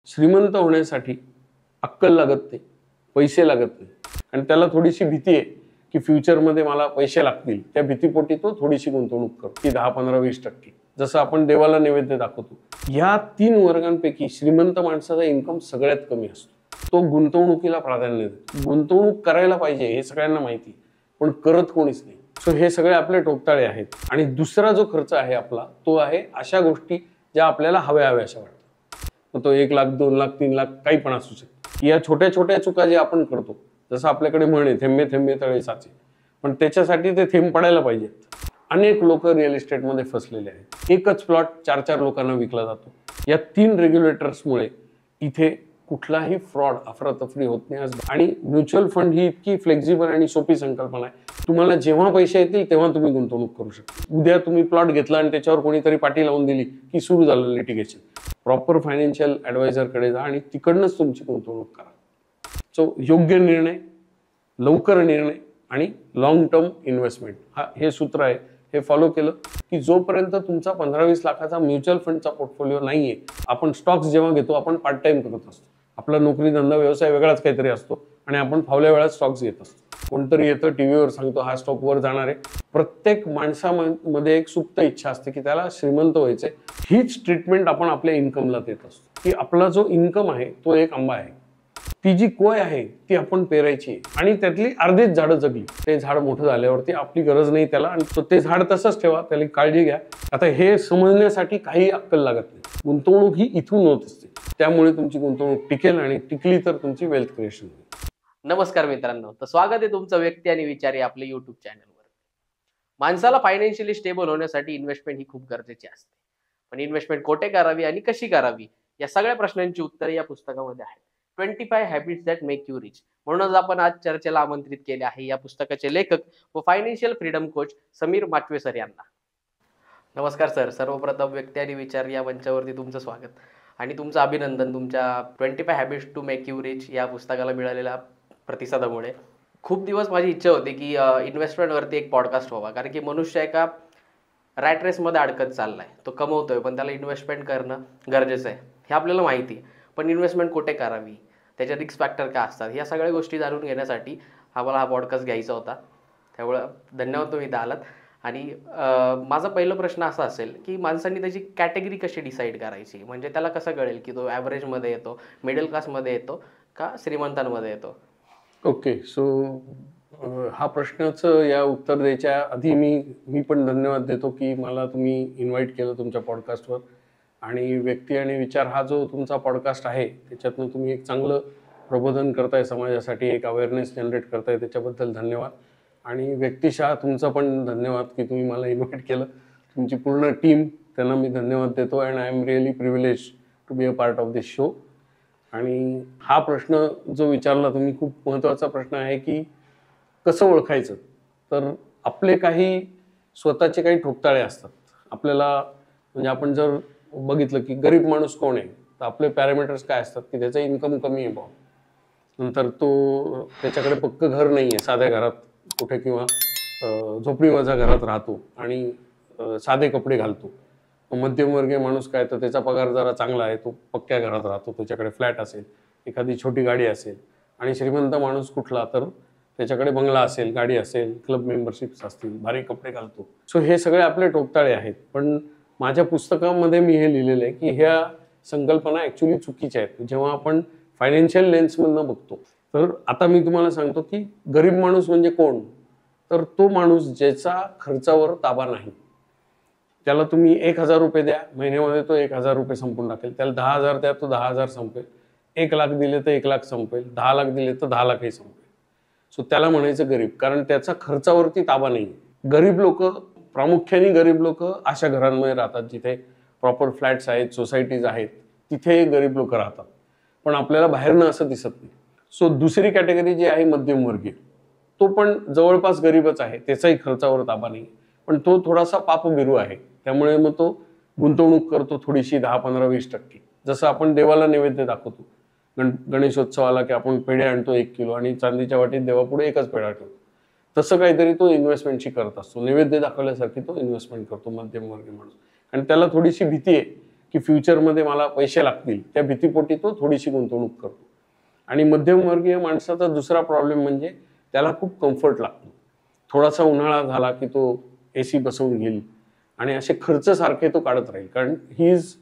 श्रीमंत होण्यासाठी अक्कल लागत नाही, पैसे लागत नाही, आणि त्याला थोडीशी भीती आहे की फ्युचरमध्ये मला पैसे लागतील. त्या भीतीपोटी तो थोडीशी गुंतवणूक करतो, की 10-15-20%. जसं आपण देवाला नैवेद्य दाखवतो. या 3 वर्गांपैकी श्रीमंत माणसाचा इन्कम सगळ्यात कमी असतो. तो गुंतवणुकीला प्राधान्य देतो. गुंतवणूक करायला पाहिजे हे सगळ्यांना माहिती, पण करत कोणीच नाही. सो हे सगळे आपले टोकताळे आहेत. आणि दुसरा जो खर्च आहे आपला, तो आहे अशा गोष्टी ज्या आपल्याला हव्या-हव्याशा वाटतात. मग तो 1 लाख, 2 लाख, 3 लाख काही पण असू शकतो. या छोट्या छोट्या चुका जे आपण करतो, जसं आपल्याकडे म्हण आहे, थेंबे थेंबे तळे साचे, पण त्याच्यासाठी ते थेंब पडायला पाहिजेत. अनेक लोक रिअल इस्टेटमध्ये फसलेले आहेत. एकच प्लॉट 4-4 लोकांना विकला जातो. या 3 रेग्युलेटर्समुळे इथे कुठलाही फ्रॉड, अफरातफरी होत नाही. आणि म्युच्युअल फंड ही इतकी फ्लेक्झिबल आणि सोपी संकल्पना आहे. तुम्हाला जेव्हा पैसे येतील तेव्हा तुम्ही गुंतवणूक करू शकता. उद्या तुम्ही प्लॉट घेतला आणि त्याच्यावर कोणीतरी पाटी लावून दिली की सुरू झालं लिटिगेशन. प्रॉपर फायनान्शियल ॲडवायझरकडे जा आणि तिकडनंच तुमची गुंतवणूक करा. सो योग्य निर्णय, लवकर निर्णय आणि लॉंग टर्म इन्व्हेस्टमेंट हे सूत्र आहे. हे फॉलो केलं की जोपर्यंत तुमचा 15-20 लाखाचा म्युच्युअल फंडचा पोर्टफोलिओ नाहीये, आपण स्टॉक्स जेव्हा घेतो आपण पार्ट टाइम करत असतो. आपला नोकरी धंदा व्यवसाय वेगळाच काहीतरी असतो आणि आपण फावल्या वेळात स्टॉक्स घेत असतो. कोणतरी येतं टीव्हीवर सांगतो हा स्टॉक वर जाणार आहे. प्रत्येक माणसामध्ये एक सुप्त इच्छा असते की त्याला श्रीमंत व्हायचे. हीच ट्रीटमेंट आपण आपल्या इन्कमला देत असतो की आपला जो इन्कम आहे तो एक आंबा आहे, ती जी कोय आहे ती आपण पेरायची आणि त्यातली अर्धीच झाडं जगली. ते झाड मोठं झाल्यावरती आपली गरज नाही त्याला, आणि ते झाड तसंच ठेवा, त्याला काळजी घ्या. आता हे समजण्यासाठी काही अक्कल लागत नाही. गुंतवणूक ही इथून होत असते. त्यामुळे तुमची गुंतवणूक टिकेल आणि टिकली तर तुमची वेल्थ क्रिएशन होईल. नमस्कार मित्रांनो, तर स्वागत आहे तुमचं व्यक्ती आणि विचार या आपल्या युट्यूब चॅनलवर. माणसाला फायनान्शियली स्टेबल होण्यासाठी इन्व्हेस्टमेंट ही खूप गरजेची असते. पण इन्व्हेस्टमेंट कोठे करावी आणि कशी करावी या सगळ्या प्रश्नांची उत्तरे या पुस्तकामध्ये आहेत. 25 habits that make you rich. म्हणूनच आपण आज चर्चेला आमंत्रित केले आहे या पुस्तकाचे लेखक व financial freedom coach Sameer Machwe sir यांना. नमस्कार सर. सर्वप्रथम व्यक्ती आणि विचार या मंचावरती तुमचं स्वागत आणि तुमचं अभिनंदन तुमच्या 25 habits to make you rich या पुस्तकाला मिळालेल्या प्रतिसादामुळे. खूप दिवस माझी इच्छा होती की इन्व्हेस्टमेंटवरती एक पॉडकास्ट व्हावा, कारण की मनुष्य एका रॅट रेसमध्ये अडकत चाललाय. तो कमवतोय पण त्याला इन्व्हेस्टमेंट करणं गरजेचं आहे हे आपल्याला माहिती आहे. पण इन्व्हेस्टमेंट कुठे करावी, त्याचे रिस्क फॅक्टर काय असतात, या सगळ्या गोष्टी जाणून घेण्यासाठी आम्हाला हा पॉडकास्ट घ्यायचा होता. त्यामुळं धन्यवाद तुम्ही इथं आलात. आणि माझा पहिला प्रश्न असा असेल की माणसांनी त्याची कॅटेगरी कशी डिसाईड करायची, म्हणजे त्याला कसं कळेल की तो ॲव्हरेजमध्ये येतो, मिडल क्लासमध्ये येतो का श्रीमंतांमध्ये येतो? ओके, सो हा प्रश्नाचं या उत्तर द्यायच्या आधी मी पण धन्यवाद देतो की मला तुम्ही इन्व्हाइट केलं तुमच्या पॉडकास्टवर. आणि व्यक्ती आणि विचार हा जो तुमचा पॉडकास्ट आहे त्याच्यातनं तुम्ही एक चांगलं प्रबोधन करताय समाजासाठी, एक अवेअरनेस जनरेट करताय, त्याच्याबद्दल धन्यवाद. आणि व्यक्तिशः तुमचा पण धन्यवाद की तुम्ही मला इन्व्हाइट केलं. तुमची पूर्ण टीम, त्यांना मी धन्यवाद देतो. And I am really privilege to be a part of this show. आणि हा प्रश्न जो विचारला तुम्ही खूप महत्त्वाचा प्रश्न आहे की कसं ओळखायचं. तर आपले काही स्वतःचे काही ठोकताळे असतात आपल्याला. म्हणजे आपण जर बघितलं की गरीब माणूस कोण आहे, तर आपले पॅरामीटर्स काय असतात की त्याचं इन्कम कमी आहे भाव, नंतर तो त्याच्याकडे पक्कं घर नाही आहे, साध्या घरात कुठे किंवा झोपडीवजा घरात राहतो आणि साधे कपडे घालतो. मध्यमवर्गीय माणूस काय, तर त्याचा पगार जरा चांगला आहे, तो पक्क्या घरात राहतो, त्याच्याकडे फ्लॅट असेल, एखादी छोटी गाडी असेल. आणि श्रीमंत माणूस कुठला, तर त्याच्याकडे बंगला असेल, गाडी असेल, क्लब मेंबरशिप्स असतील, भारी कपडे घालतो. सो हे सगळे आपले टोकताळे आहेत. पण माझ्या पुस्तकामध्ये मी हे लिहिलेलं आहे की ह्या संकल्पना ॲक्च्युली चुकीच्या आहेत जेव्हा आपण फायनान्शियल लेन्समधनं बघतो. तर आता मी तुम्हाला सांगतो की गरीब माणूस म्हणजे कोण, तर तो माणूस ज्याचा खर्चावर ताबा नाही. त्याला तुम्ही 1,000 रुपये द्या, महिन्यामध्ये तो 1,000 रुपये संपून टाकेल. त्याला 10,000 द्या, तो 10,000 संपेल. 1 लाख दिले तर 1 लाख संपेल, 10 लाख दिले तर 10 लाखही संपेल. सो त्याला म्हणायचं गरीब, कारण त्याचा खर्चावरती ताबा नाही. गरीब लोक, प्रामुख्याने गरीब लोक अशा घरांमध्ये राहतात जिथे प्रॉपर फ्लॅट्स आहेत, सोसायटीज आहेत, तिथे गरीब लोक राहतात. पण आपल्याला बाहेरनं असं दिसत नाही. सो दुसरी कॅटेगरी जी आहे मध्यमवर्गीय, तो पण जवळपास गरीबच आहे, त्याचाही खर्चावर ताबा नाही, पण तो थोडासा पापभिरू आहे. त्यामुळे मग तो गुंतवणूक करतो थोडीशी 10-15-20%. जसं आपण देवाला नैवेद्य दाखवतो, गणेशोत्सवाला की आपण पेढे आणतो 1 किलो आणि चांदीच्या वाटीत देवापुढे एकच पेढा ठेवतो. तसं काहीतरी तो इन्व्हेस्टमेंटशी करत असतो. नैवेद्य दाखवल्यासारखी तो इन्व्हेस्टमेंट करतो मध्यमवर्गीय माणूस. आणि त्याला थोडीशी भीती आहे की फ्युचरमध्ये मला पैसे लागतील, त्या भीतीपोटी तो थोडीशी गुंतवणूक करतो. आणि मध्यमवर्गीय माणसाचा दुसरा प्रॉब्लेम म्हणजे त्याला खूप कम्फर्ट लागतो. थोडासा उन्हाळा झाला की तो AC बसवून घेईल आणि असे खर्च सारखे तो काढत राहील, कारण ही इज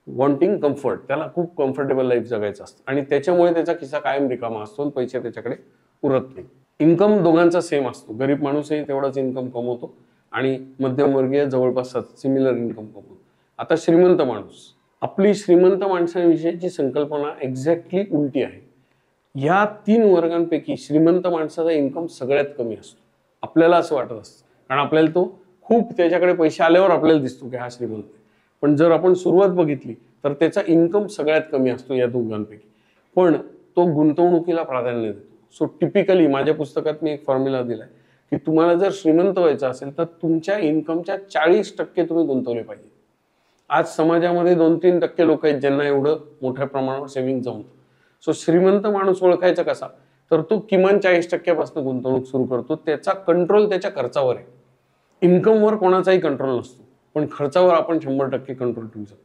वॉन्टिंग कम्फर्ट. त्याला खूप कम्फर्टेबल लाईफ जगायचं असतं आणि त्याच्यामुळे त्याचा खिसा कायम रिकामा असतो आणि पैसे त्याच्याकडे उरत नाही. इन्कम दोघांचा सेम असतो. गरीब माणूसही तेवढाच इन्कम कमवतो आणि मध्यमवर्गीय जवळपास सिमिलर इन्कम कमवतो. आता श्रीमंत माणूस, आपली श्रीमंत माणसांविषयीची संकल्पना एक्झॅक्टली उलटी आहे. या 3 वर्गांपैकी श्रीमंत माणसाचा इन्कम सगळ्यात कमी असतो. आपल्याला असं वाटत असतं, कारण आपल्याला तो खूप त्याच्याकडे पैसे आल्यावर आपल्याला दिसतो की हा श्रीमंत आहे. पण जर आपण सुरुवात बघितली तर त्याचा इन्कम सगळ्यात कमी असतो या दोघांपैकी, पण तो गुंतवणुकीला प्राधान्य देतो. सो टिपिकली माझ्या पुस्तकात मी एक फॉर्म्युला दिलाय की तुम्हाला जर श्रीमंत व्हायचं असेल तर तुमच्या इन्कमच्या 40% तुम्ही गुंतवले पाहिजे. आज समाजामध्ये 2-3% लोक आहेत ज्यांना एवढं मोठ्या प्रमाणावर सेव्हिंग जमतं. सो श्रीमंत माणूस ओळखायचा कसा, तर तो किमान 40% गुंतवणूक सुरू करतो. त्याचा कंट्रोल त्याच्या खर्चावर आहे. इन्कमवर कोणाचाही कंट्रोल नसतो, पण खर्चावर आपण 100% कंट्रोल ठेवू शकतो.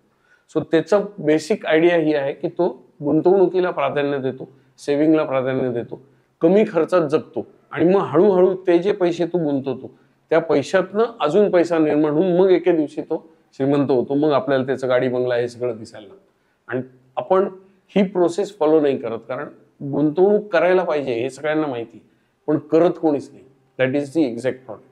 सो त्याचा बेसिक आयडिया ही आहे की तो गुंतवणुकीला प्राधान्य देतो, सेव्हिंगला प्राधान्य देतो, कमी खर्चात जगतो आणि मग हळूहळू ते जे पैसे तो गुंतवतो त्या पैशातनं अजून पैसा निर्माण होऊन मग एके दिवशी तो श्रीमंत होतो. मग आपल्याला त्याचं गाडी बंगला हे सगळं दिसायला लागतं. आणि आपण ही प्रोसेस फॉलो नाही करत, कारण गुंतवणूक करायला पाहिजे हे सगळ्यांना माहिती, पण करत कोणीच नाही. That is the exact problem.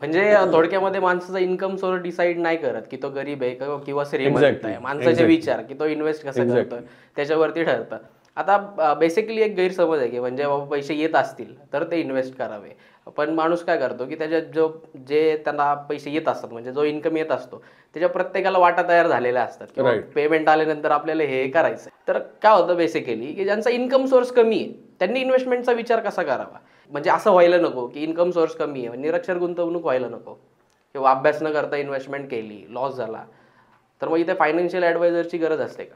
म्हणजे थोडक्यामध्ये माणसाचा इन्कम सोर्स डिसाईड नाही करत की तो गरीब आहे किंवा श्रीमंत Exactly. आहे. माणसाचे विचार की तो इन्व्हेस्ट कसा करतोय त्याच्यावरती ठरतं. आता बेसिकली एक गैरसमज आहे की म्हणजे बाबा पैसे येत असतील तर ते इन्व्हेस्ट करावे, पण माणूस काय करतो की त्याच्या जे त्यांना पैसे येत असतात म्हणजे जो इन्कम येत असतो त्याच्या प्रत्येकाला वाटा तयार झालेल्या असतात किंवा पेमेंट आल्यानंतर आपल्याला हे करायचं. तर काय होतं बेसिकली की ज्यांचा इन्कम सोर्स कमी आहे त्यांनी इन्व्हेस्टमेंटचा विचार कसा करावा. म्हणजे असं व्हायला नको की इन्कम सोर्स कमी आहे निरक्षर गुंतवणूक व्हायला नको, किंवा अभ्यास न करता इन्व्हेस्टमेंट केली लॉस झाला तर मग इथे फायनान्शियल ॲडवायझरची गरज असते का?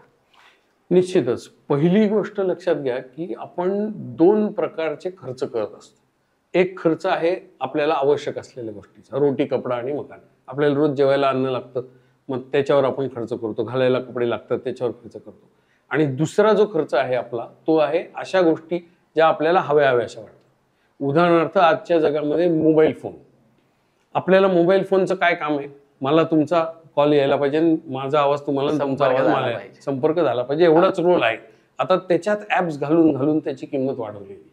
निश्चितच. पहिली गोष्ट लक्षात घ्या की आपण 2 प्रकारचे खर्च करत असतो. एक खर्च आहे आपल्याला आवश्यक असलेल्या गोष्टीचा, रोटी कपडा आणि मकान. आपल्याला रोज जेवायला अन्न लागतं, मग त्याच्यावर आपण खर्च करतो. घालायला कपडे लागतात, त्याच्यावर खर्च करतो. आणि दुसरा जो खर्च आहे आपला तो आहे अशा गोष्टी ज्या आपल्याला हव्याशा वाटतात. उदाहरणार्थ आजच्या जगामध्ये मोबाईल फोन. आपल्याला मोबाईल फोनचं काय काम आहे, मला तुमचा कॉल यायला पाहिजे, माझा आवाज तुम्हाला, तुमचा आवाज मला, संपर्क झाला पाहिजे, एवढाच रोल आहे. आता त्याच्यात ऍप्स घालून घालून त्याची किंमत वाढवलेली.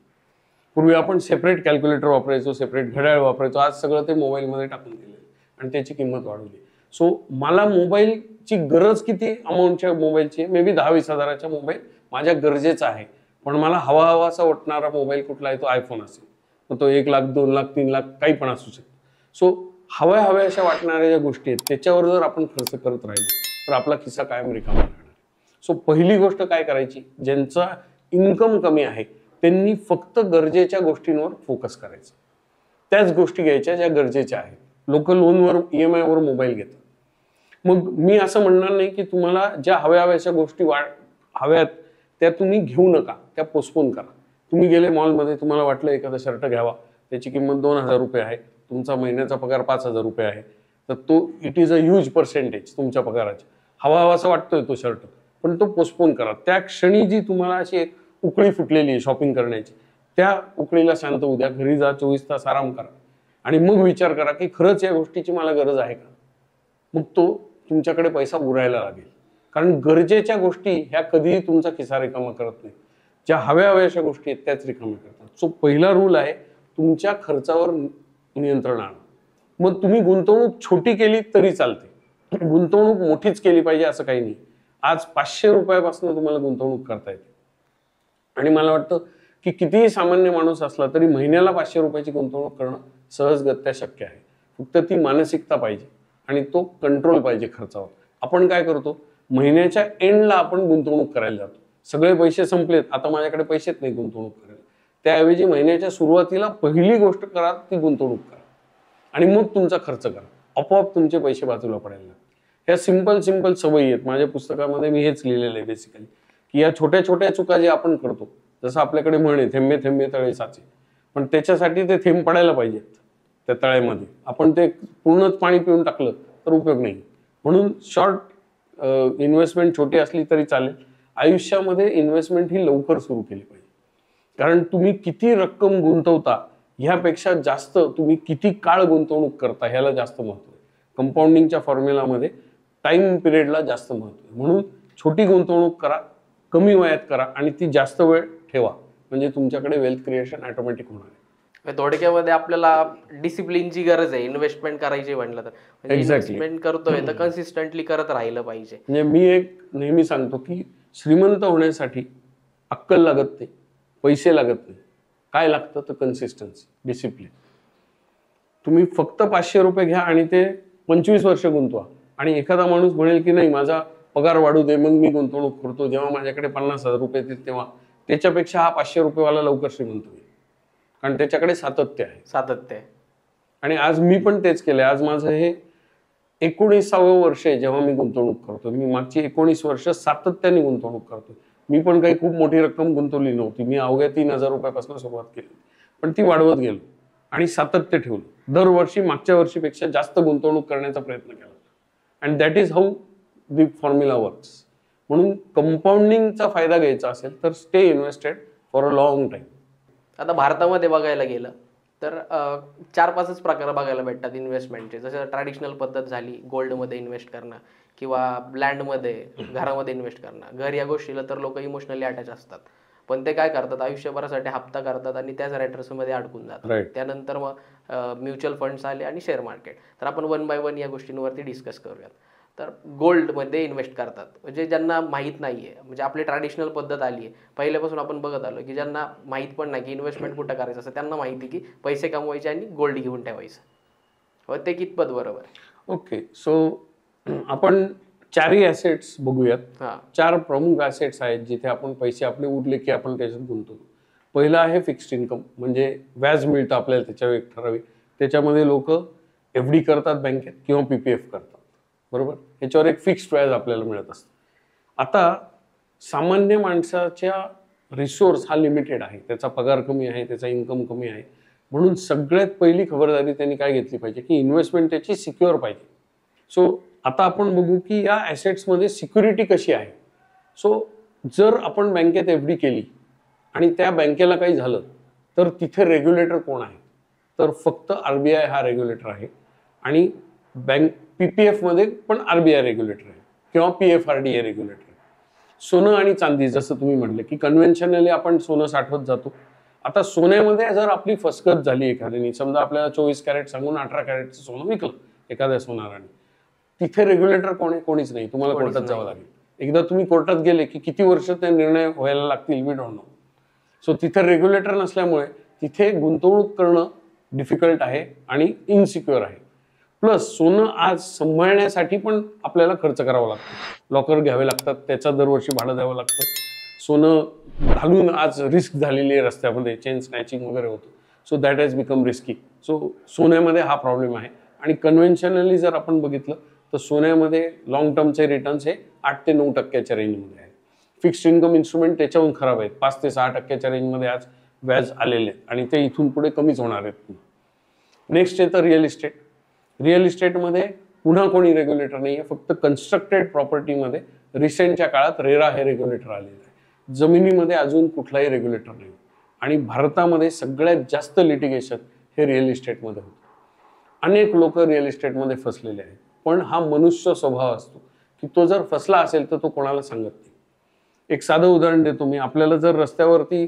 पूर्वी आपण सेपरेट कॅल्क्युलेटर वापरायचो, सेपरेट घड्याळ वापरायचो, आज सगळं ते मोबाईलमध्ये टाकून दिले आणि त्याची किंमत वाढवली. सो मला मोबाईलची गरज किती अमाऊंटच्या मोबाईलची, मे बी 10-20 हजाराचा मोबाईल माझ्या गरजेचा आहे, पण मला हवासा वाटणारा मोबाईल कुठला आहे, तो आयफोन असेल. मग तो 1 लाख 2 लाख 3 लाख काही पण असू शकतो. सो हव्याशा वाटणाऱ्या ज्या गोष्टी आहेत त्याच्यावर जर आपण खर्च करत राहिलो तर आपला खिसा कायम रिकामा राहणार. सो पहिली गोष्ट काय करायची, ज्यांचा इन्कम कमी आहे त्यांनी फक्त गरजेच्या गोष्टींवर फोकस करायचं. त्याच गोष्टी घ्यायच्या ज्या गरजेच्या आहेत. लोक लोनवर EMI वर मोबाईल घेतात. मग मी असं म्हणणार नाही की तुम्हाला ज्या हव्याशा गोष्टी हव्यात त्या तुम्ही घेऊ नका, त्या पोस्टपोन करा. तुम्ही गेले मॉलमध्ये, तुम्हाला वाटलं एखादा शर्ट घ्यावा, त्याची किंमत 2000 रुपये आहे, तुमचा महिन्याचा पगार 5000 रुपये आहे, तर तो it is a huge percentage तुमच्या पगाराची. हवासा वाटतोय तो शर्ट, पण तो पोस्टपोन करा. त्या क्षणी जी तुम्हाला अशी एक उकळी फुटलेली आहे शॉपिंग करण्याची, त्या उकळीला शांत होऊ द्या, घरी जा, 24 तास आराम करा आणि मग विचार करा की खरंच या गोष्टीची मला गरज आहे का. मग तो तुमच्याकडे पैसा उरायला लागेल, कारण गरजेच्या गोष्टी ह्या कधीही तुमचा खिसा रिकामा करत नाही. ज्या हव्याशा गोष्टी आहेत त्याच रिकाम्या करतात. सो पहिला रूल आहे तुमच्या खर्चावर नियंत्रण आणा. मग तुम्ही गुंतवणूक छोटी केली तरी चालते, गुंतवणूक मोठीच केली पाहिजे असं काही नाही. आज 500 रुपयापासून तुम्हाला गुंतवणूक करता येते आणि मला वाटतं की कितीही सामान्य माणूस असला तरी महिन्याला 500 रुपयाची गुंतवणूक करणं सहजगत्या शक्य आहे. फक्त ती मानसिकता पाहिजे आणि तो कंट्रोल पाहिजे खर्चावर. आपण काय करतो, महिन्याच्या एंडला आपण गुंतवणूक करायला जातो. सगळे पैसे संपलेत, आता माझ्याकडे पैसेच नाही गुंतवणूक करायला. त्याऐवजी महिन्याच्या सुरुवातीला पहिली गोष्ट करा ती गुंतवणूक करा आणि मग तुमचा खर्च करा. आपोआप तुमचे पैसे बाजूला पडायला लागतात. ह्या सिंपल सवयी आहेत. माझ्या पुस्तकामध्ये मी हेच लिहिलेलं आहे बेसिकली, की या छोट्या छोट्या चुका जे आपण करतो, जसं आपल्याकडे म्हणे थेंबे थेंबे तळे साचे, पण त्याच्यासाठी ते थेंब पडायला पाहिजेत त्या तळ्यामध्ये. आपण ते पूर्णच पाणी पिऊन टाकलं तर उपयोग नाही. म्हणून शॉर्ट इन्व्हेस्टमेंट छोटी असली तरी चालेल. आयुष्यामध्ये इन्व्हेस्टमेंट ही लवकर सुरू केली पाहिजे. कारण तुम्ही किती रक्कम गुंतवता ह्यापेक्षा जास्त तुम्ही किती काळ गुंतवणूक करता ह्याला जास्त महत्व आहे. कंपाऊंडिंगच्या फॉर्म्युलामध्ये टाइम पिरियडला जास्त महत्व आहे. म्हणून छोटी गुंतवणूक करा, कमी वयात करा आणि ती जास्त वेळ ठेवा, म्हणजे तुमच्याकडे वेल्थ क्रिएशन ऑटोमॅटिक होणार आहे. थोडक्यामध्ये आपल्याला डिसिप्लिनची गरज आहे इन्व्हेस्टमेंट करायची म्हटलं तर. म्हणजे इन्व्हेस्टमेंट करतोय तर कन्सिस्टंटली करत राहिलं पाहिजे. म्हणजे मी एक नेहमी सांगतो की श्रीमंत होण्यासाठी अक्कल लागत नाही, पैसे लागत नाही. काय लागतं तर कन्सिस्टन्सी, डिसिप्लिन. तुम्ही फक्त 500 रुपये घ्या आणि ते 25 वर्ष गुंतवा आणि एखादा माणूस म्हणेल की नाही माझा पगार वाढू दे मग मी गुंतवणूक करतो, जेव्हा माझ्याकडे 50,000 रुपये येतील तेव्हा, त्याच्यापेक्षा हा 500 रुपयेवाला लवकर श्रीमंत होईल. कारण त्याच्याकडे सातत्य आहे. आणि आज मी पण तेच केलंय. आज माझं हे 19वे वर्ष आहे जेव्हा मी गुंतवणूक करतो. मी मागची 19 वर्ष सातत्याने गुंतवणूक करतो. मी पण काही खूप मोठी रक्कम गुंतवली नव्हती. मी अवघ्या 3,000 रुपयापासून सुरुवात केली, पण ती वाढवत गेलो आणि सातत्य ठेवलं. दरवर्षी मागच्या वर्षीपेक्षा जास्त गुंतवणूक करण्याचा प्रयत्न केला. And that is how the formula works. म्हणून कंपाऊंडिंगचा फायदा घ्यायचा असेल तर stay invested for a long time. आता भारतामध्ये बघायला गेलं तर 4-5च प्रकार बघायला भेटतात इन्व्हेस्टमेंटचे. जसं ट्रॅडिशनल पद्धत झाली गोल्डमध्ये इन्व्हेस्ट करणं किंवा लँडमध्ये, घरामध्ये इन्व्हेस्ट करणं. घर या गोष्टीला तर लोक इमोशनली अटॅच असतात, पण ते काय करतात आयुष्यभरासाठी हप्ता करतात आणि त्याच रॅटर्समध्ये अडकून जातात. त्यानंतर मग म्युच्युअल फंड्स आले आणि शेअर मार्केट. तर आपण 1 बाय 1 या गोष्टींवरती डिस्कस करूयात. तर गोल्डमध्ये इन्व्हेस्ट करतात म्हणजे ज्यांना माहीत नाहीये, म्हणजे आपली ट्रॅडिशनल पद्धत आली आहे पहिल्यापासून आपण बघत आलो की ज्यांना माहीत पण नाही की इन्व्हेस्टमेंट कुठं करायचं असं, त्यांना माहिती की पैसे कमवायचे आणि गोल्ड घेऊन ठेवायचं. ते कितपत बरोबर? ओके, सो आपण 4 ॲसेट्स बघूयात. 4 प्रमुख ॲसेट्स आहेत जिथे आपण पैसे आपले उरले की आपण त्याच्यात गुंतवतो. पहिला आहे फिक्स्ड इन्कम, म्हणजे व्याज मिळतं आपल्याला त्याच्यावर एक ठराविक. त्याच्यामध्ये लोक FD करतात बँकेत किंवा PPF करतात, बरोबर. ह्याच्यावर एक फिक्स्ड व्याज आपल्याला मिळत असतं. आता सामान्य माणसाच्या रिसोर्स हा लिमिटेड आहे, त्याचा पगार कमी आहे, त्याचा इन्कम कमी आहे. म्हणून सगळ्यात पहिली खबरदारी त्यांनी काय घेतली पाहिजे की इन्व्हेस्टमेंट त्याची सिक्युअर पाहिजे. सो आता आपण बघू की या ॲसेट्समध्ये सिक्युरिटी कशी आहे. सो जर आपण बँकेत FD केली आणि त्या बँकेला काही झालं तर तिथे रेग्युलेटर कोण आहे, तर फक्त RBI हा रेग्युलेटर आहे. आणि बँक PPF मध्ये पण RBI रेग्युलेटर आहे किंवा PFRDA रेग्युलेटर आहे. सोनं आणि चांदी, जसं तुम्ही म्हटलं की कन्व्हेन्शनली आपण सोनं साठवत जातो. आता सोन्यामध्ये जर आपली फसगत झाली एखाद्याने, समजा आपल्याला 24 कॅरेट सांगून 18 कॅरेटचं सोनं विकलं एखाद्या सोनाराने, तिथे रेग्युलेटर कोण आहे? कोणीच नाही. तुम्हाला कोर्टात जावं लागेल. एकदा तुम्ही कोर्टात गेले की किती वर्ष ते निर्णय व्हायला लागतील वी डोंट नो. सो तिथे रेग्युलेटर नसल्यामुळे तिथे गुंतवणूक करणं डिफिकल्ट आहे आणि इनसिक्युअर आहे. प्लस सोनं आज सांभाळण्यासाठी पण आपल्याला खर्च करावा लागतो. लॉकर घ्यावे लागतात, त्याचा दरवर्षी भाडं द्यावं लागतं. सोनं घालून आज रिस्क झालेली आहे, रस्त्यामध्ये चेन स्नॅचिंग वगैरे होतं. So that has become risky. So सोन्यामध्ये हा प्रॉब्लेम आहे. आणि कन्व्हेन्शनली जर आपण बघितलं तर सोन्यामध्ये लॉंग टर्मचे रिटर्न्स हे 8 ते 9% रेंजमध्ये आहेत. फिक्स्ड इन्कम इन्स्ट्रुमेंट त्याच्याहून खराब आहेत, 5 ते 6% रेंजमध्ये आज व्याज आलेले आहेत आणि ते इथून पुढे कमीच होणार आहेत. नेक्स्ट येतं रिअल इस्टेट. रिअल इस्टेटमध्ये पुन्हा कोणी रेग्युलेटर नाही आहे, फक्त कन्स्ट्रक्टेड प्रॉपर्टीमध्ये रिसेंटच्या काळात रेरा हे रेग्युलेटर आलेलं आहे. जमिनीमध्ये अजून कुठलाही रेग्युलेटर नाही. आणि भारतामध्ये सगळ्यात जास्त लिटिगेशन हे रिअल इस्टेटमध्ये होतं. अनेक लोक रिअल इस्टेटमध्ये फसलेले आहेत, पण हा मनुष्य स्वभाव असतो की तो जर फसला असेल तर तो कोणाला सांगत नाही. एक साधं उदाहरण देतो मी. आपल्याला जर रस्त्यावरती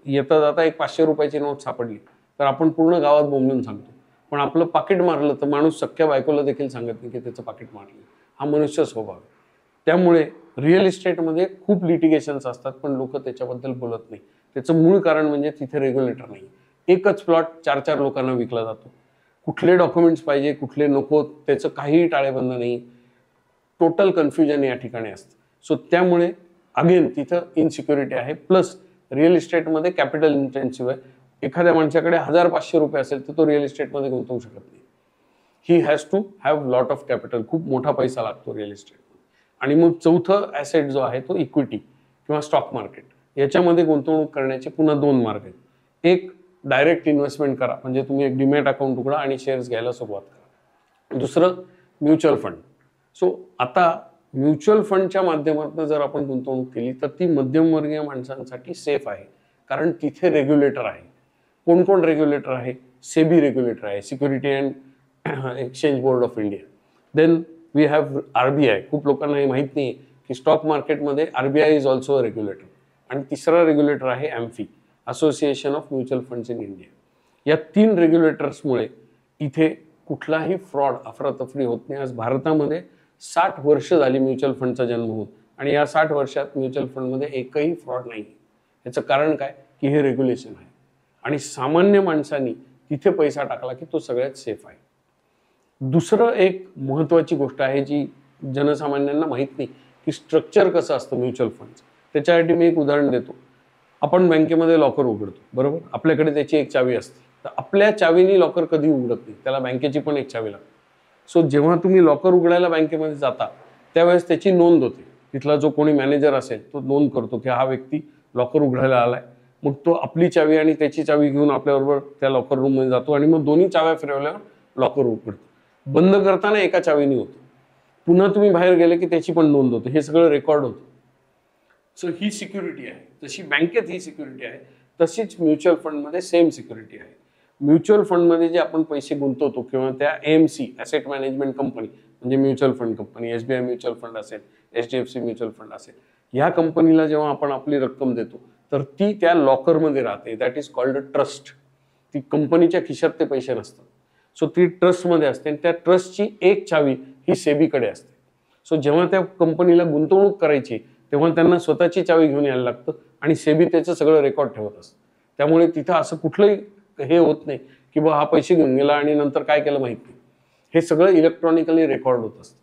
येता जाता एक 500 रुपयाची नोट सापडली तर आपण पूर्ण गावात बोंबलून सांगतो, पण आपलं पाकिट मारलं तर माणूस सख्या बायकोला देखील सांगत नाही की त्याचं पाकिट मारलं. हा मनुष्य स्वभाव आहे. त्यामुळे रिअल इस्टेटमध्ये खूप लिटिगेशन्स असतात, पण लोक त्याच्याबद्दल बोलत नाही. त्याचं मूळ कारण म्हणजे तिथे रेग्युलेटर नाही. एकच प्लॉट 4-4 लोकांना विकला जातो. कुठले डॉक्युमेंट्स पाहिजे, कुठले नको, त्याचं काहीही टाळेबंद नाही. टोटल कन्फ्युजन या ठिकाणी असतं. सो त्यामुळे अगेन तिथं इनसिक्युरिटी आहे. प्लस रिअल इस्टेटमध्ये कॅपिटल इंटेन्सिव्ह आहे. एखाद्या माणसाकडे 1500 रुपये असेल तर तो रिअल इस्टेटमध्ये गुंतवू शकत नाही. He has to have lot of capital. खूप मोठा पैसा लागतो रिअल इस्टेट. आणि मग चौथं ॲसेट जो आहे तो इक्विटी किंवा स्टॉक मार्केट. याच्यामध्ये गुंतवणूक करण्याचे पुन्हा 2 मार्ग आहेत. एक, डायरेक्ट इन्व्हेस्टमेंट करा, म्हणजे तुम्ही एक डीमॅट अकाउंट उघडा आणि शेअर्स घ्यायला सुरुवात करा. दुसरं, म्युच्युअल फंड. सो आता म्युच्युअल फंडच्या माध्यमातून जर आपण गुंतवणूक केली तर ती मध्यमवर्गीय माणसांसाठी सेफ आहे, कारण तिथे रेग्युलेटर आहे. कोण कोण रेग्युलेटर आहे? सेबी रेग्युलेटर आहे, security and exchange board of India. Then we have RBI. खूप लोकांना हे माहीत नाही की स्टॉक मार्केटमध्ये RBI is also a regulator. आणि तिसरा रेग्युलेटर आहे AMFI, association of mutual funds in India. या 3 रेग्युलेटर्समुळे इथे कुठलाही फ्रॉड, अफरातफरी होत नाही. आज भारतामध्ये 60 वर्ष झाली म्युच्युअल फंडचा जन्म होऊन, आणि या 60 वर्षात म्युच्युअल फंडमध्ये एकही फ्रॉड नाही. याचं कारण काय? की हे रेग्युलेशन आहे, आणि सामान्य माणसांनी तिथे पैसा टाकला की तो सगळ्यात सेफ आहे. दुसरं एक महत्त्वाची गोष्ट आहे जी जनसामान्यांना माहीत नाही, की स्ट्रक्चर कसं असतं म्युच्युअल फंडचं. त्याच्यासाठी मी एक उदाहरण देतो. आपण बँकेमध्ये लॉकर उघडतो, बरोबर? आपल्याकडे त्याची एक चावी असते. तर आपल्या चावीनी लॉकर कधी उघडत नाही, त्याला बँकेची पण एक चावी लागते. सो जेव्हा तुम्ही लॉकर उघडायला बँकेमध्ये जाता त्यावेळेस त्याची नोंद होते. तिथला जो कोणी मॅनेजर असेल तो नोंद करतो की हा व्यक्ती लॉकर उघडायला आलाय. मग तो आपली चावी आणि त्याची चावी घेऊन आपल्याबरोबर त्या लॉकर रूममध्ये जातो, आणि मग दोन्ही चाव्या फिरवल्यावर लॉकर उघडतो. बंद करताना एका चावीनी होतो, पुन्हा तुम्ही बाहेर गेले की त्याची पण नोंद होते. हे सगळं रेकॉर्ड होतं. सो ही सिक्युरिटी आहे. जशी बँकेत ही सिक्युरिटी आहे, तशीच म्युच्युअल फंडमध्ये सेम सिक्युरिटी आहे. म्युच्युअल फंडमध्ये जे आपण पैसे गुंतवतो किंवा त्या AMC ॲसेट मॅनेजमेंट कंपनी, म्हणजे mutual fund company, SBI mutual fund असेल, HDFC म्युच्युअल फंड असेल, ह्या कंपनीला जेव्हा आपण आपली रक्कम देतो तर ती त्या लॉकरमध्ये राहते. That is called a trust. ती कंपनीच्या खिशात ते पैसे नसतात. सो ती ट्रस्टमध्ये असते, आणि त्या ट्रस्टची एक चावी ही सेबीकडे असते. सो जेव्हा त्या कंपनीला गुंतवणूक करायची तेव्हा त्यांना स्वतःची चावी घेऊन यायला लागतं, आणि सेबी त्याचं सगळं रेकॉर्ड ठेवत असतं. त्यामुळे तिथं असं कुठलंही हे होत नाही की बा हा पैसे घेऊन गेला आणि नंतर काय केलं माहित नाही. हे सगळं इलेक्ट्रॉनिकली रेकॉर्ड होत असतं.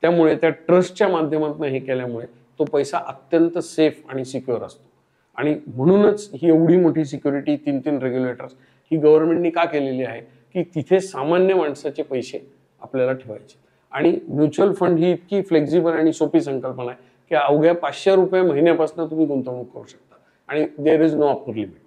त्यामुळे त्या ट्रस्टच्या माध्यमातून हे केल्यामुळे तो पैसा अत्यंत सेफ आणि सिक्युअर असतो. आणि म्हणूनच ही एवढी मोठी सिक्युरिटी, 3 रेग्युलेटर्स ही गव्हर्नमेंटनी का केलेली आहे की तिथे सामान्य माणसाचे पैसे आपल्याला ठेवायचे. आणि म्युच्युअल फंड ही इतकी फ्लेक्झिबल आणि सोपी संकल्पना आहे की अवघ्या 500 रुपये महिन्यापासून तुम्ही गुंतवणूक करू शकता, आणि there is no upper limit.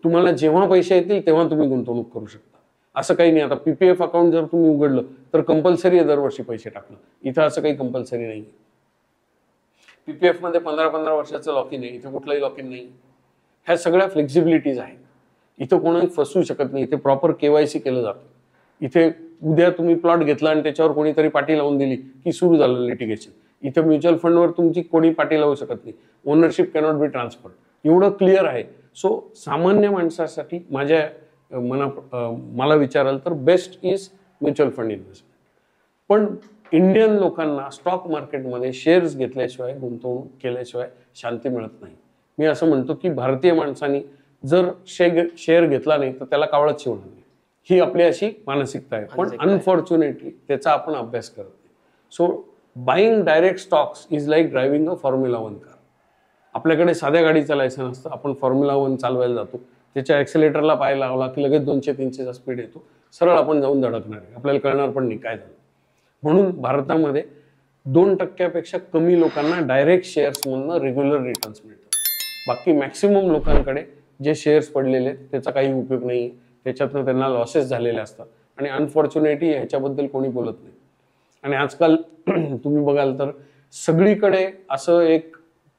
तुम्हाला जेव्हा पैसे येतील तेव्हा तुम्ही गुंतवणूक करू शकता. असं काही नाही. आता PPF अकाउंट जर तुम्ही उघडलं तर कंपल्सरी आहे दरवर्षी पैसे टाकणं. इथं असं काही कंपल्सरी नाही. PPF मध्ये 15-15 वर्षाचं लॉक इन आहे, इथे कुठलंही लॉक इन नाही. ह्या सगळ्या फ्लेक्झिबिलिटीज आहेत. इथं कोणी फसवू शकत नाही. इथे प्रॉपर KYC केलं जातं. इथे उद्या तुम्ही प्लॉट घेतला आणि त्याच्यावर कोणीतरी पाटी लावून दिली की सुरू झालं लिटिगेशन. इथं म्युच्युअल फंडवर तुमची कोणी पाटी लावू शकत नाही. Ownership cannot be transferred. एवढं क्लिअर आहे. सो सामान्य माणसासाठी मला विचाराल तर best is mutual fund investment. पण इंडियन लोकांना स्टॉक मार्केटमध्ये शेअर्स घेतल्याशिवाय, गुंतवणूक केल्याशिवाय शांती मिळत नाही. मी असं म्हणतो की भारतीय माणसांनी जर शेअर घेतला नाही तर त्याला कावळच शिवणार नाही. ही आपली अशी मानसिकता आहे. पण अनफॉर्च्युनेटली त्याचा आपण अभ्यास करत नाही. So buying direct stocks is like driving a formula 1 car. आपल्याकडे साध्या गाडीचं लायसन असतं, आपण फॉर्म्युला 1 चालवायला जातो, त्याच्या ॲक्सिलेटरला पाय लावला की लगेच 200-300चा स्पीड येतो, सरळ आपण जाऊन धडकणार आहे, आपल्याला कळणार पण नाही काय झालं. म्हणून भारतामध्ये 2% कमी लोकांना डायरेक्ट शेअर्समधनं रेग्युलर रिटर्न्स मिळतात. बाकी मॅक्सिमम लोकांकडे जे शेअर्स पडलेले त्याचा काही उपयोग नाही. त्याच्यातनं त्यांना लॉसेस झालेले असतात, आणि अनफॉर्च्युनेटली ह्याच्याबद्दल कोणी बोलत नाही. आणि आजकाल तुम्ही बघाल तर सगळीकडे असं एक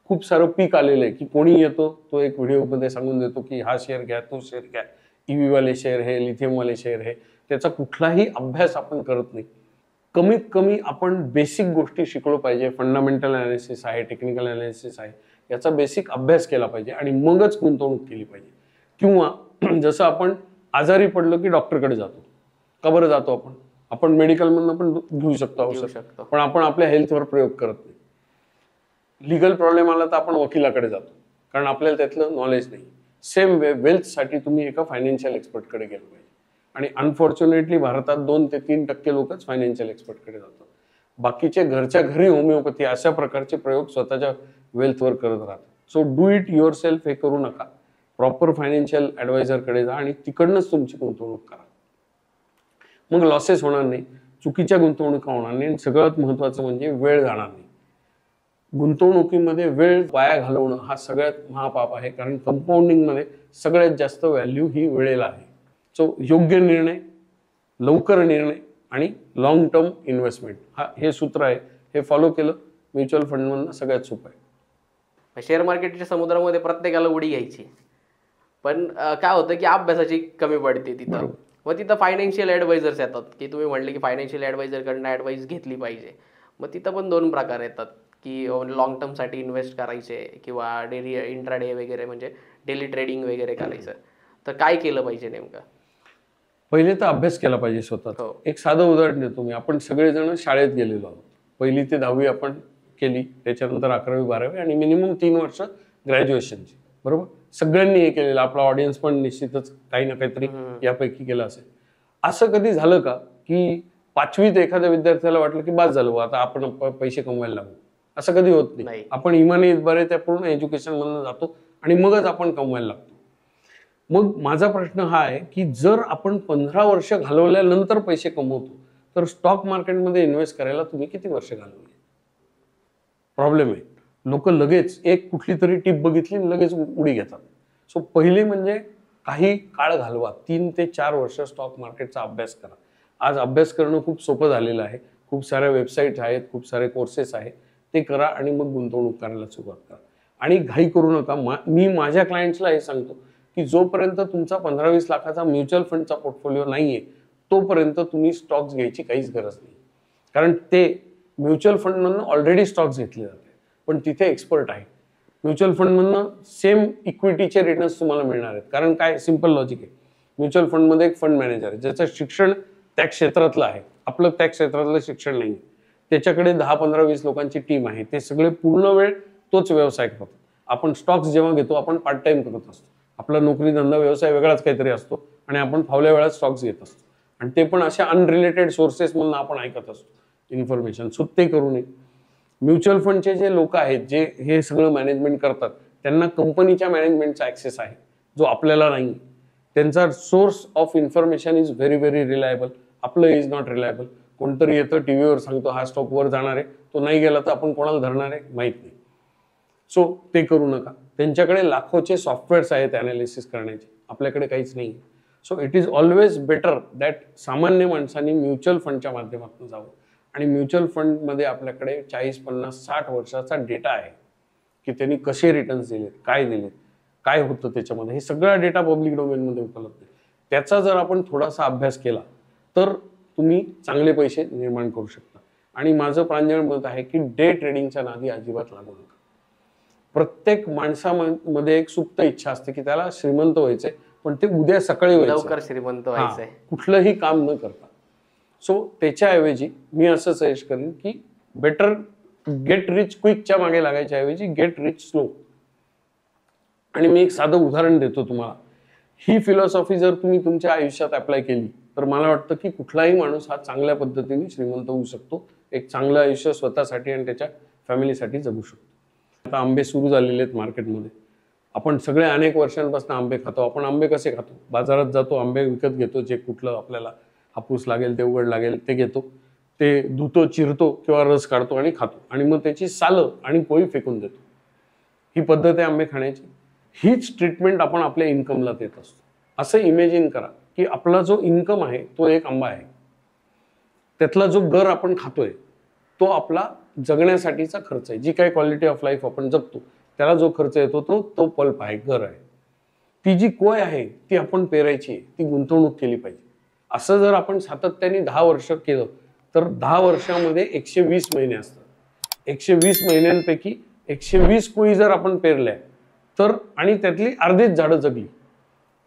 खूप सारं पीक आलेलं आहे की कोणी येतो तो एक व्हिडिओमध्ये सांगून देतो की हा शेअर घ्या, तो शेअर घ्या, EV वाले शेअर हे, लिथियम वाले शेअर हे. त्याचा कुठलाही अभ्यास आपण करत नाही. कमीत कमी आपण बेसिक गोष्टी शिकलो पाहिजे. फंडामेंटल अनालिसिस आहे, टेक्निकल अनालिसिस आहे, याचा बेसिक अभ्यास केला पाहिजे आणि मगच गुंतवणूक केली पाहिजे. किंवा जसं आपण आजारी पडलो की डॉक्टरकडे जातो. का बरं जातो आपण? आपण मेडिकलमधनं पण घेऊ शकतो औषध, पण आपण आपल्या हेल्थवर प्रयोग करत नाही. लीगल प्रॉब्लेम आला तर आपण वकिलाकडे जातो, कारण आपल्याला त्यातलं नॉलेज नाही. सेम वे वेल्थसाठी तुम्ही एका फायनान्शियल एक्सपर्टकडे गेलं पाहिजे. आणि अनफॉर्च्युनेटली भारतात 2 ते 3% लोकच फायनान्शियल एक्सपर्टकडे जातात. बाकीचे घरच्या घरी होमिओपॅथी अशा प्रकारचे प्रयोग स्वतःच्या वेल्थवर करत राहतात. So do it your self हे करू नका. प्रॉपर फायनान्शियल ॲडवायझरकडे जा आणि तिकडनंच तुमची गुंतवणूक करा. मग लॉसेस होणार नाही, चुकीच्या गुंतवणुका होणार नाही, आणि सगळ्यात महत्त्वाचं म्हणजे वेळ जाणार नाही. गुंतवणुकीमध्ये वेळ वाया घालवणं हा सगळ्यात महापाप आहे, कारण कंपाऊंडिंगमध्ये सगळ्यात जास्त व्हॅल्यू ही वेळेला आहे. सो योग्य निर्णय, लवकर निर्णय आणि लॉंग टर्म इन्व्हेस्टमेंट हे सूत्र आहे. हे फॉलो केलं म्युच्युअल फंडमधनं सगळ्यात सोपं आहे. शेअर मार्केटच्या समुद्रामध्ये प्रत्येकाला उडी घ्यायची, पण काय होतं की अभ्यासाची कमी पडते तिथं. बरोबर. मग तिथं फायनान्शियल ॲडवायझर्स येतात, की तुम्ही म्हणले की फायनान्शियल ॲडवायझरकडनं ॲडवाईस घेतली पाहिजे. मग तिथं पण 2 प्रकार येतात, की लॉंग टर्मसाठी इन्व्हेस्ट करायचे किंवा डेली इंट्राडे वगैरे, म्हणजे डेली ट्रेडिंग वगैरे करायचं. तर काय केलं पाहिजे नेमकं? पहिले तर अभ्यास केला पाहिजे स्वतः. हो. एक साधं उदाहरण देतो मी. आपण सगळेजण शाळेत गेलेलो आहोत. 1ली ते 10वी आपण केली, त्याच्यानंतर 11वी 12वी आणि मिनिमम 3 वर्ष ग्रॅज्युएशनची, बरोबर. सगळ्यांनी हे केलेलं. आपला ऑडियन्स पण निश्चितच काही ना काहीतरी यापैकी केलं असेल. असं कधी झालं का की 5वीत एखाद्या विद्यार्थ्याला वाटलं की बस झालं, आता आपण पैसे कमवायला लागू? असं कधी होत नाही. आपण इमानीद्वारे त्या पूर्ण एज्युकेशन मधून जातो आणि मगच आपण कमवायला लागतो. मग माझा प्रश्न हा आहे की जर आपण 15 वर्ष घालवल्यानंतर पैसे कमवतो, तर स्टॉक मार्केटमध्ये इन्व्हेस्ट करायला तुम्ही किती वर्ष घालवली? प्रॉब्लेम आहे. लोक लगेच एक कुठली तरी टिप बघितली लगेच उडी घेतात. सो पहिले म्हणजे काही काळ घालवा. 3 ते 4 वर्ष स्टॉक मार्केटचा अभ्यास करा. आज अभ्यास करणं खूप सोपं झालेलं आहे. खूप साऱ्या वेबसाईट आहेत, खूप सारे कोर्सेस आहेत. ते करा आणि मग गुंतवणूक करायला सुरुवात करा. आणि घाई करू नका. मी माझ्या क्लायंट्सला हे सांगतो की जोपर्यंत तुमचा 15-20 लाखाचा म्युच्युअल फंडचा पोर्टफोलिओ नाहीये, तोपर्यंत तुम्ही स्टॉक्स घ्यायची काहीच गरज नाही. कारण ते म्युच्युअल फंडमधनं ऑलरेडी स्टॉक्स घेतले जाते, पण तिथे एक्सपर्ट आहे. म्युच्युअल फंडमधनं सेम इक्विटीचे रिटर्न्स तुम्हाला मिळणार आहेत. कारण काय, सिंपल लॉजिक आहे. म्युच्युअल फंडमध्ये एक फंड मॅनेजर आहे, ज्याचं शिक्षण त्या क्षेत्रातलं आहे. आपलं त्या क्षेत्रातलं शिक्षण नाही. त्याच्याकडे 10, 15, 20 लोकांची टीम आहे. ते सगळे पूर्ण वेळ तोच व्यवसाय करतात. आपण स्टॉक्स जेव्हा घेतो, आपण पार्ट टाइम करत असतो. आपला नोकरी धंदा व्यवसाय वेगळाच काहीतरी असतो आणि आपण फावल्या वेळात स्टॉक्स घेत असतो. आणि ते पण अशा अनरिलेटेड सोर्सेस मधून आपण ऐकत असतो इन्फॉर्मेशन. सो ते करू नये. म्युच्युअल फंडचे जे लोक आहेत, जे हे सगळं मॅनेजमेंट करतात, त्यांना कंपनीच्या मॅनेजमेंटचा ऍक्सेस आहे, जो आपल्याला नाही. त्यांचा source of information is very very reliable. आपलं इज नॉट रिलायबल. कोणतरी येतं टीव्हीवर सांगतो हा स्टॉक वर जाणार आहे, तो नाही गेला तर आपण कोणाला धरणार आहे माहित नाही. सो ते करू नका. त्यांच्याकडे लाखोचे सॉफ्टवेअर्स आहेत अनालिसिस करण्याचे, आपल्याकडे काहीच नाही. So it is always better that सामान्य माणसांनी म्युच्युअल फंडच्या माध्यमातून जावं. आणि म्युच्युअल फंडमध्ये आपल्याकडे 40, 50, 60 वर्षाचा डेटा आहे की त्यांनी कसे रिटर्न्स दिलेत, काय दिलेत, काय होतं त्याच्यामध्ये. हे सगळा डेटा पब्लिक डोमेनमध्ये उपलब्ध आहे. त्याचा जर आपण थोडासा अभ्यास केला तर तुम्ही चांगले पैसे निर्माण करू शकता. आणि माझं प्रांजळ मत आहे की डे ट्रेडिंगच्या नादी अजिबात लागू नका. प्रत्येक माणसामध्ये एक सुप्त इच्छा असते की त्याला श्रीमंत व्हायचंय, पण ते उद्या सकाळी लवकर श्रीमंत व्हायचंय, कुठलंही काम न करता. सो त्याच्याऐवजी मी असं सजेस्ट करेन की बेटर गेट रिच क्विकच्या मागे लागायच्या ऐवजी गेट रिच स्लो. आणि मी एक साधं उदाहरण देतो तुम्हाला. ही फिलॉसॉफी जर तुम्ही तुमच्या आयुष्यात अप्लाय केली तर मला वाटतं की कुठलाही माणूस हा चांगल्या पद्धतीने श्रीमंत होऊ शकतो. एक चांगलं आयुष्य स्वतःसाठी आणि त्याच्या फॅमिलीसाठी जगू शकतो. आता आंबे सुरू झालेले आहेत मार्केटमध्ये. आपण सगळे अनेक वर्षांपासून आंबे खातो. आपण आंबे कसे खातो? बाजारात जातो, आंबे विकत घेतो. जे कुठलं आपल्याला हापूस लागेल, देवगड लागेल ते घेतो. ते धुतो, चिरतो किंवा रस काढतो आणि खातो. आणि मग त्याची सालं आणि पोळी फेकून देतो. ही पद्धत आहे आंबे खाण्याची. हीच ट्रीटमेंट आपण आपल्या इन्कमला देत असतो. असं इमेजिन करा की आपला जो इन्कम आहे तो एक आंबा आहे. त्यातला जो गर आपण खातोय तो आपला जगण्यासाठीचा खर्च आहे. जी काही क्वालिटी ऑफ लाईफ आपण जगतो त्याला जो खर्च येतो तो पल्प आहे, गर आहे. ती जी कोय आहे ती आपण पेरायची आहे, ती गुंतवणूक केली पाहिजे. असं जर आपण सातत्याने 10 वर्ष केलं तर 10 वर्षामध्ये 120 महिने असतात. 120 महिन्यांपैकी 120 कोळी जर आपण पेरल्या तर आणि त्यातली अर्धीच झाडं जगली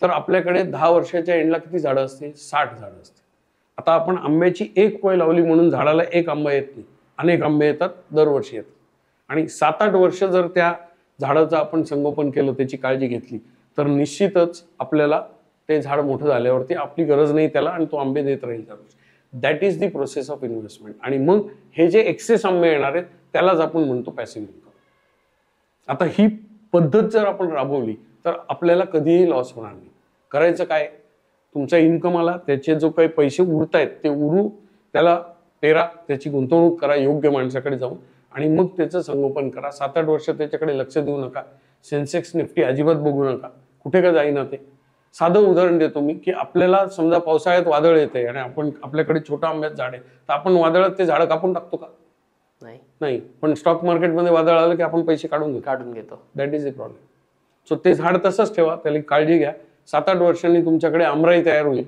तर आपल्याकडे 10 वर्षाच्या एंडला किती झाडं असतील? 60 झाडं असतील. आता आपण आंब्याची एक कोय लावली म्हणून झाडाला एक आंबा येत नाही, अनेक आंबे येतात, दरवर्षी येतात. आणि 7-8 वर्ष जर त्या झाडाचं आपण संगोपन केलं, त्याची काळजी घेतली तर निश्चितच आपल्याला ते झाड मोठं झाल्यावरती आपली गरज नाही त्याला आणि तो आंबे देत राहील दरवर्षी. That is the process of investment. आणि मग हे जे एक्सेस आंबे येणार आहेत त्यालाच आपण म्हणतो पॅसिव्ह इन्कम. आता ही पद्धत जर आपण राबवली तर आपल्याला कधीही लॉस होणार नाही. करायचं काय? तुमचा इन्कम आला, त्याचे जो काही पैसे उरतायत ते उरू, त्याला पेरा, त्याची गुंतवणूक करा योग्य माणसाकडे जाऊन आणि मग त्याचं संगोपन करा. 7-8 वर्ष त्याच्याकडे लक्ष देऊ नका. सेन्सेक्स निफ्टी अजिबात बघू नका, कुठे का जाईना ते. साधं उदाहरण देतो मी की आपल्याला समजा पावसाळ्यात वादळ येते आणि आपल्याकडे छोटा आंब्याचं झाड आहे, तर आपण वादळात ते झाड कापून टाकतो का? नाही, पण स्टॉक मार्केटमध्ये वादळ आलं की आपण पैसे काढून घेतो. That is the problem. So ते झाड तसंच ठेवा, त्याला काळजी घ्या. 7-8 वर्षांनी तुमच्याकडे आमराई तयार होईल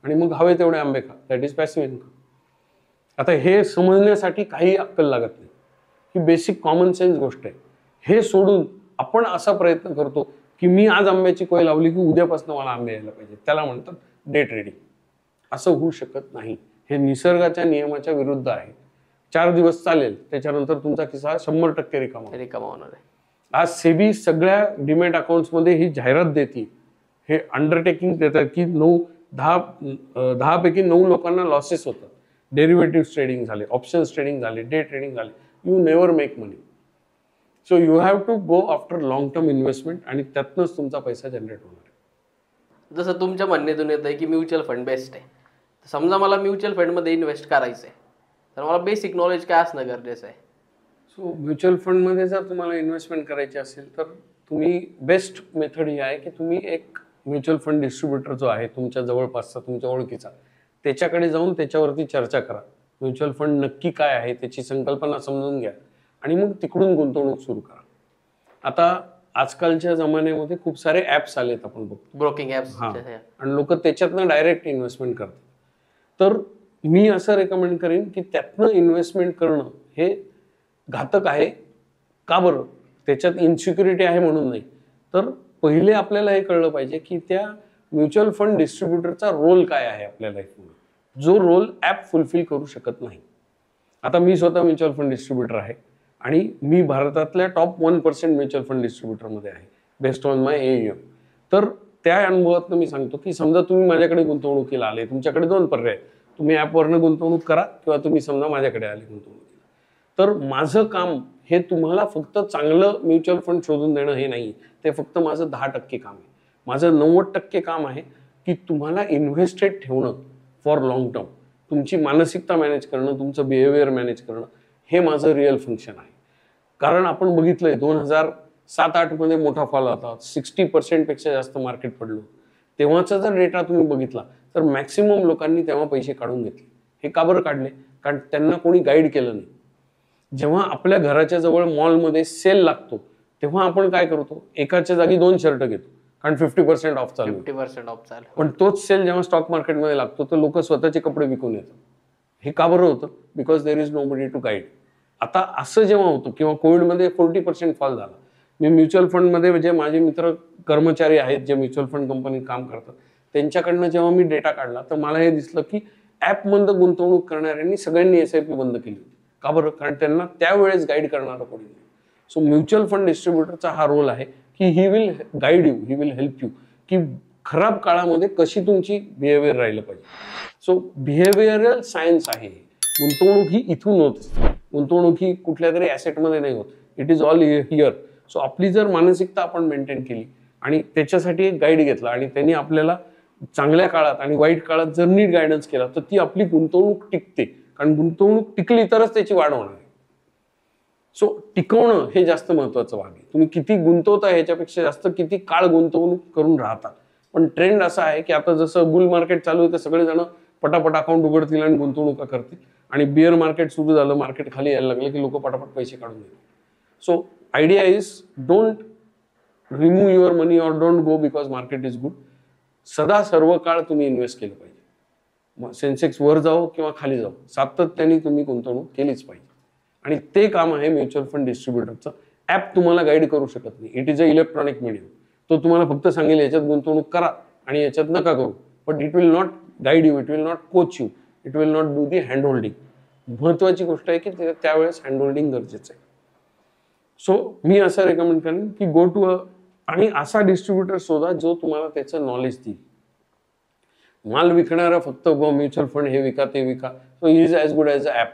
आणि मग हवे तेवढे आंबे खा. That is passive income. आता हे समजण्यासाठी काही अक्कल लागत नाही. ही बेसिक कॉमन सेन्स गोष्ट आहे. हे सोडून आपण असा प्रयत्न करतो की मी आज आंब्याची कोय लावली की उद्यापासून मला आंबे यायला पाहिजे. त्याला म्हणतात डे ट्रेडिंग. असं होऊ शकत नाही. हे निसर्गाच्या नियमाच्या विरुद्ध आहे. 4 दिवस चालेल, त्याच्यानंतर तुमचा खिसा 100% रिकामा होणार आहे. आज सेबी सगळ्या डिमॅट अकाउंट्समध्ये ही जाहिरात देते, हे अंडरटेकिंग देतात की 10 पैकी 9 लोकांना लॉसेस होतात. डेरिव्हेटिव्ह ट्रेडिंग झाले, ऑप्शन्स ट्रेडिंग झाले, डे ट्रेडिंग झाले. You never make money. So you have to go after long term investment आणि त्यातनंच तुमचा पैसा जनरेट होणार आहे. जसं तुमच्या म्हणण्यातून येत आहे की म्युच्युअल फंड बेस्ट आहे. समजा मला म्युच्युअल फंडमध्ये इन्व्हेस्ट करायचं आहे, तर मला बेसिक नॉलेज काय असणं गरजेचं आहे? सो म्युच्युअल फंडमध्ये जर तुम्हाला इन्व्हेस्टमेंट करायची असेल तर तुम्ही बेस्ट मेथड ही आहे की तुम्ही एक म्युच्युअल फंड डिस्ट्रीब्युटर जो आहे तुमच्या जवळपासचा, तुमच्या ओळखीचा, त्याच्याकडे जाऊन त्याच्यावरती चर्चा करा. म्युच्युअल फंड नक्की काय आहे त्याची संकल्पना समजून घ्या आणि मग तिकडून गुंतवणूक सुरू करा. आता आजकालच्या जमान्यामध्ये खूप सारे ॲप्स आलेत, आपण बघतो ब्रोकिंग ॲप्स, आणि लोक त्याच्यातनं डायरेक्ट इन्व्हेस्टमेंट करतात. तर मी असं रेकमेंड करेन की त्यातनं इन्व्हेस्टमेंट करणं हे घातक आहे. का बरं? त्याच्यात इन्सिक्युरिटी आहे म्हणून नाही, तर पहिले आपल्याला हे कळलं पाहिजे की त्या म्युच्युअल फंड डिस्ट्रीब्युटरचा रोल काय आहे आपल्या लाईफमध्ये, जो रोल ॲप फुलफिल करू शकत नाही. आता मी स्वतः म्युच्युअल फंड डिस्ट्रीब्युटर आहे आणि मी भारतातल्या टॉप 1% म्युच्युअल फंड डिस्ट्रीब्युटरमध्ये आहे बेस्ड ऑन माय AUM. तर त्या अनुभवातून मी सांगतो की समजा तुम्ही माझ्याकडे गुंतवणुकीला आले, तुमच्याकडे 2 पर्याय, तुम्ही ॲपवरनं गुंतवणूक करा किंवा तुम्ही समजा माझ्याकडे आले गुंतवणुकीला. तर माझं काम हे तुम्हाला फक्त चांगलं म्युच्युअल फंड शोधून देणं हे नाही, ते फक्त माझं 10% काम आहे. माझं 90% काम आहे की तुम्हाला इन्व्हेस्टेड ठेवणं फॉर लॉंग टर्म. तुमची मानसिकता मॅनेज करणं, तुमचं बिहेवियर मॅनेज करणं, हे माझं रिअल फंक्शन आहे. कारण आपण बघितलंय 2007-8 मध्ये मोठा फॉल होता, 60% पेक्षा जास्त मार्केट पडलं. तेव्हाचा जर डेटा तुम्ही बघितला तर मॅक्सिमम लोकांनी तेव्हा पैसे काढून घेतले. हे का बरं काढले? कारण त्यांना कोणी गाईड केलं नाही. जेव्हा आपल्या घराच्या जवळ मॉलमध्ये सेल लागतो तेव्हा आपण काय करतो? एकाच्या जागी 2 शर्ट घेतो, कारण 50% ऑफ चालू. 50% ऑफ चालू. पण तोच सेल जेव्हा स्टॉक मार्केटमध्ये लागतो तर लोक स्वतःचे कपडे विकून येतात. हे का बरं होतं? Because there is nobody to guide. आता असं जेव्हा होतं किंवा कोविडमध्ये 40% फॉल झाला, मी म्युच्युअल फंडमध्ये म्हणजे माझे मित्र कर्मचारी आहेत जे म्युच्युअल फंड कंपनीत काम करतात, त्यांच्याकडनं जेव्हा मी डेटा काढला तर मला हे दिसलं की ॲपमध्ये गुंतवणूक करणाऱ्यांनी सगळ्यांनी SIP बंद केली होती. का बरं? कारण त्यांना त्यावेळेस गाईड करणारं कोणी नाही. सो म्युच्युअल फंड डिस्ट्रीब्युटरचा हा रोल आहे की he will guide you, he will help you की खराब काळामध्ये कशी तुमची बिहेवियर राहिलं पाहिजे. सो बिहेवियरल सायन्स आहे. गुंतवणूक ही इथून होत असते. गुंतवणूक ही कुठल्या तरी ॲसेटमध्ये नाही होत. It is all here. So आपली जर मानसिकता आपण मेंटेन केली आणि त्याच्यासाठी एक गाईड घेतला आणि त्यांनी आपल्याला चांगल्या काळात आणि वाईट काळात जर नीट गायडन्स केला तर ती आपली गुंतवणूक टिकते. कारण गुंतवणूक टिकली तरच त्याची वाढ होणार आहे. सो टिकवणं हे जास्त महत्वाचं भाग आहे. तुम्ही किती गुंतवता ह्याच्यापेक्षा जास्त किती काळ गुंतवणूक करून राहता. पण ट्रेंड असा आहे की आता जसं बुल मार्केट चालू आहे तर सगळेजण पटापट अकाउंट उघडतील आणि गुंतवणुका करतील, आणि बिअर मार्केट सुरू झालं, मार्केट खाली यायला लागलं की लोक पटापट पैसे काढून घेतील. So idea is don't remove your money or don't go because market is good. सदा सर्व काळ तुम्ही इन्व्हेस्ट केलं पाहिजे. मग सेन्सेक्स वर जाओ किंवा खाली जाओ, सातत्याने तुम्ही गुंतवणूक केलीच पाहिजे. आणि ते काम आहे म्युच्युअल फंड डिस्ट्रीब्युटरचं. ॲप तुम्हाला गाईड करू शकत नाही. It is a electronic medium. तो तुम्हाला फक्त सांगेल याच्यात गुंतवणूक करा आणि याच्यात नका करू. But it will not guide you, it will not coach you, it will not do the hand holding. महत्वाची गोष्ट आहे की त्यावेळेस हँड होल्डिंग गरजेचं आहे. सो मी असं रेकमेंड करेन की गो टू आणि असा डिस्ट्रीब्युटर शोधा जो तुम्हाला त्याचं नॉलेज देईल. माल विकणारा फक्त म्युच्युअल फंड हे विका ते विका, so he is as good as a app.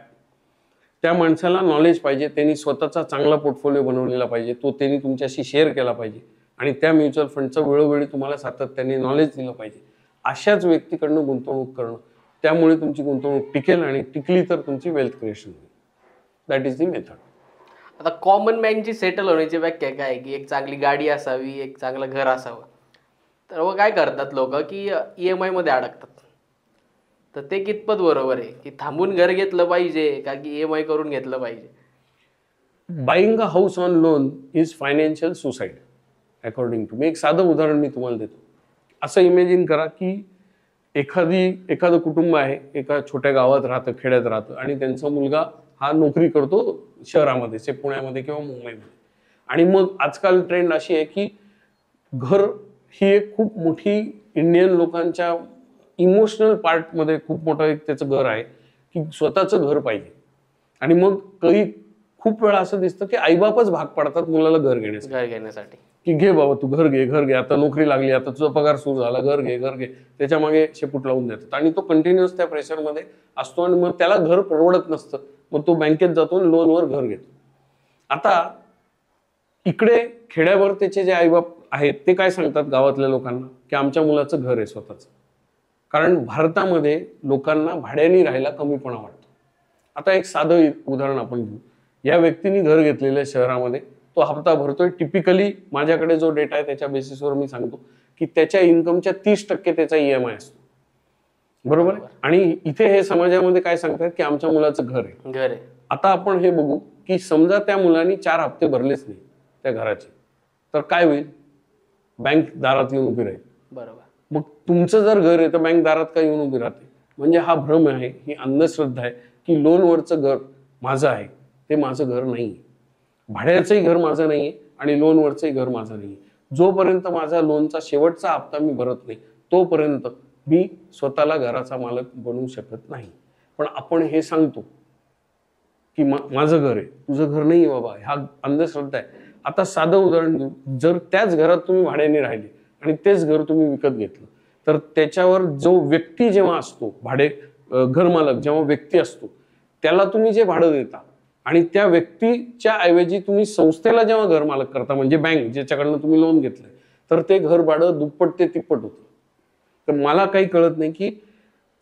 त्या माणसाला नॉलेज पाहिजे, त्यांनी स्वतःचा चांगला पोर्टफोलिओ बनवलेला पाहिजे, तो त्यांनी तुमच्याशी शेअर केला पाहिजे आणि त्या म्युच्युअल फंडचं वेळोवेळी तुम्हाला सातत्याने नॉलेज दिलं पाहिजे. अशाच व्यक्तीकडनं गुंतवणूक करणं, त्यामुळे तुमची गुंतवणूक टिकेल आणि टिकली तर तुमची वेल्थ क्रिएशन होईल. That is the method. आता कॉमन मॅनची सेटल होण्याची व्याख्या काय आहे की एक चांगली गाडी असावी, एक चांगलं घर असावं. तर मग काय करतात लोक की EMI मध्ये अडकतात. तर ते कितपत बरोबर आहे की थांबून घर घेतलं पाहिजे का की EMI करून घेतलं पाहिजे? Buying a house on loan is financial suicide according to me. एक साधं उदाहरण मी तुम्हाला देतो. असं इमॅजिन करा की एखादं कुटुंब आहे, एका छोट्या गावात राहतं, खेड्यात राहतं, आणि त्यांचा मुलगा हा नोकरी करतो शहरामध्ये, से पुण्यामध्ये किंवा मुंबईमध्ये. आणि मग आजकाल ट्रेंड अशी आहे की घर ही एक खूप मोठी इंडियन लोकांच्या इमोशनल पार्टमध्ये खूप मोठं एक त्याचं घर आहे की स्वतःचं घर पाहिजे. आणि मग खूप वेळा असं दिसतं की आईबापच भाग पडतात मुलाला घर घेण्यासाठी की घे बाबा तू घर घे, आता नोकरी लागली, आता तुझा पगार सुरू झाला, घर घे, त्याच्या मागे शेपूट लावून देतात. आणि तो कंटिन्युअस त्या प्रेशरमध्ये असतो आणि मग त्याला घर परवडत नसतं. मग तो बँकेत जातो आणि लोनवर घर घेतो. आता इकडे खेड्यावर त्याचे जे आईबाप आहेत ते काय सांगतात गावातल्या लोकांना की आमच्या मुलाचं घर आहे स्वतःचं. कारण भारतामध्ये लोकांना भाड्याने राहायला कमीपणा वाटतो. आता एक साधं उदाहरण आपण घेऊ. या व्यक्तीने घर घेतलेलं आहे शहरामध्ये, तो हप्ता भरतोय. टिपिकली माझ्याकडे जो डेटा आहे त्याच्या बेसिसवर मी सांगतो की त्याच्या इन्कमच्या 30% त्याचा EMI असतो. बरोबर आहे. आणि इथे हे समाजामध्ये काय सांगतात की आमच्या मुलाचं घर आहे. आता आपण हे बघू की समजा त्या मुलांनी 4 हप्ते भरलेच नाही त्या घराचे, तर काय होईल? बँक दारात येऊन उभी राहील. बरोबर. मग तुमचं जर घर आहे तर बँक दारात का येऊन उभी राहते? म्हणजे हा भ्रम आहे, ही अंधश्रद्धा आहे की लोनवरचं घर माझं आहे. ते माझं घर नाही. भाड्याचंही घर माझं नाहीये आणि लोनवरचंही घर माझं नाहीये. जोपर्यंत माझा लोनचा शेवटचा हप्ता मी भरत नाही तोपर्यंत मी स्वतःला घराचा मालक बनवू शकत नाही. पण आपण हे सांगतो की माझं घर आहे, तुझं घर नाहीये बाबा, हा अंधश्रद्धा आहे. आता साधं उदाहरण देऊ. जर त्याच घरात तुम्ही भाड्याने राहिले आणि तेच घर तुम्ही विकत घेतलं तर त्याच्यावर जो व्यक्ती जेव्हा असतो, घरमालक जेव्हा व्यक्ती असतो, त्याला तुम्ही जे भाडं देता आणि त्या व्यक्तीच्या ऐवजी तुम्ही संस्थेला जेव्हा घर मालक करता, म्हणजे बँक ज्याच्याकडनं तुम्ही लोन घेतलंय, तर ते घर भाडं दुप्पट ते तिप्पट होतं. तर मला काही कळत नाही की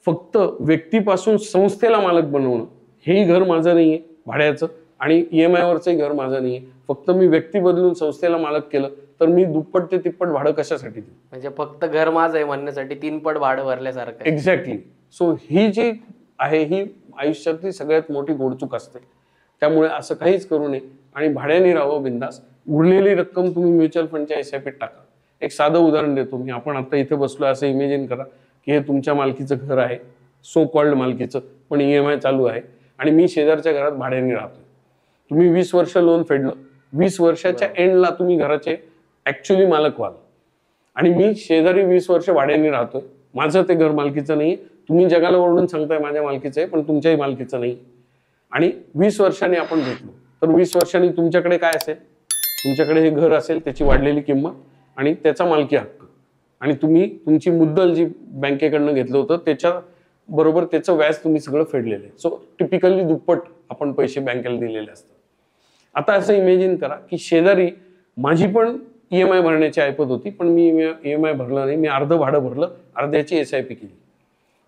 फक्त व्यक्तीपासून संस्थेला मालक बनवणं, हेही घर माझं नाहीये भाड्याचं आणि EMI वरचंही घर माझं नाहीये. फक्त मी व्यक्ती बदलून संस्थेला मालक केलं तर मी दुप्पट ते तिप्पट भाडं कशासाठी देऊ? म्हणजे फक्त घर माझं आहे म्हणण्यासाठी 3 पट भाडं भरल्यासारखं. एक्झॅक्टली. सो ही जी आहे ही आयुष्यातली सगळ्यात मोठी गोडचूक असते. त्यामुळे असं काहीच करू नये आणि भाड्याने राहावं बिंदास. उरलेली रक्कम तुम्ही म्युच्युअल फंडच्या SIPत टाका. एक साधं उदाहरण देतो मी. आपण आता इथे बसलो असं इमेजिन करा की हे तुमच्या मालकीचं घर आहे, सो कॉल्ड मालकीचं, पण EMI चालू आहे आणि मी शेजारच्या घरात भाड्याने राहतोय. तुम्ही 20 वर्ष लोन फेडलं, 20 वर्षाच्या एंडला तुम्ही घराचे ऍक्च्युअली मालक व्हाल आणि मी शेजारी 20 वर्ष भाड्याने राहतोय. माझं ते घर मालकीचं नाही. तुम्ही जगाला ओरडून सांगताय माझ्या मालकीचं आहे, पण तुमच्याही मालकीचं नाही. आणि 20 वर्षांनी आपण भेटलो तर 20 वर्षांनी तुमच्याकडे काय असेल? तुमच्याकडे हे घर असेल, त्याची वाढलेली किंमत आणि त्याचा मालकी हक्क, आणि तुम्ही तुमची मुद्दल जी बँकेकडनं घेतलं होतं त्याच्या बरोबर त्याचं व्याज तुम्ही सगळं फेडलेलं आहे. सो टिपिकली दुप्पट आपण पैसे बँकेला दिलेले असतात. आता असं इमेजिन करा की शेजारी माझी पण EMI भरण्याची ऐपत होती, पण मी EMI भरलं नाही. मी अर्धं भाडं भरलं, अर्ध्याची SIP केली.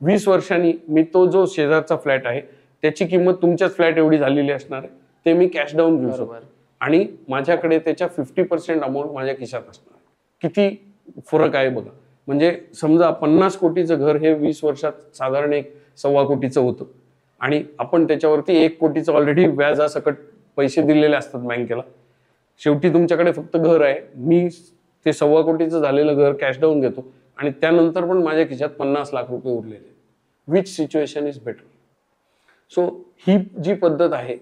20 वर्षांनी मी तो जो शेजारचा फ्लॅट आहे त्याची किंमत तुमच्याच फ्लॅट एवढी झालेली असणार आहे. ते मी कॅश डाऊन घेऊ शकतो आणि माझ्याकडे त्याच्या 50% अमाऊंट माझ्या खिशात असणार. किती फरक आहे बघा. म्हणजे समजा 50 कोटीचं घर हे 20 वर्षात साधारण 1.25 कोटीचं होतं आणि आपण त्याच्यावरती 1 कोटीचं ऑलरेडी व्याजासकट पैसे दिलेले असतात बँकेला. शेवटी तुमच्याकडे फक्त घर आहे. मी ते 1.25 कोटीचं झालेलं घर कॅश डाऊन घेतो आणि त्यानंतर पण माझ्या खिशात 50 लाख रुपये उरलेले. Which situation is better? So ही जी पद्धत आहे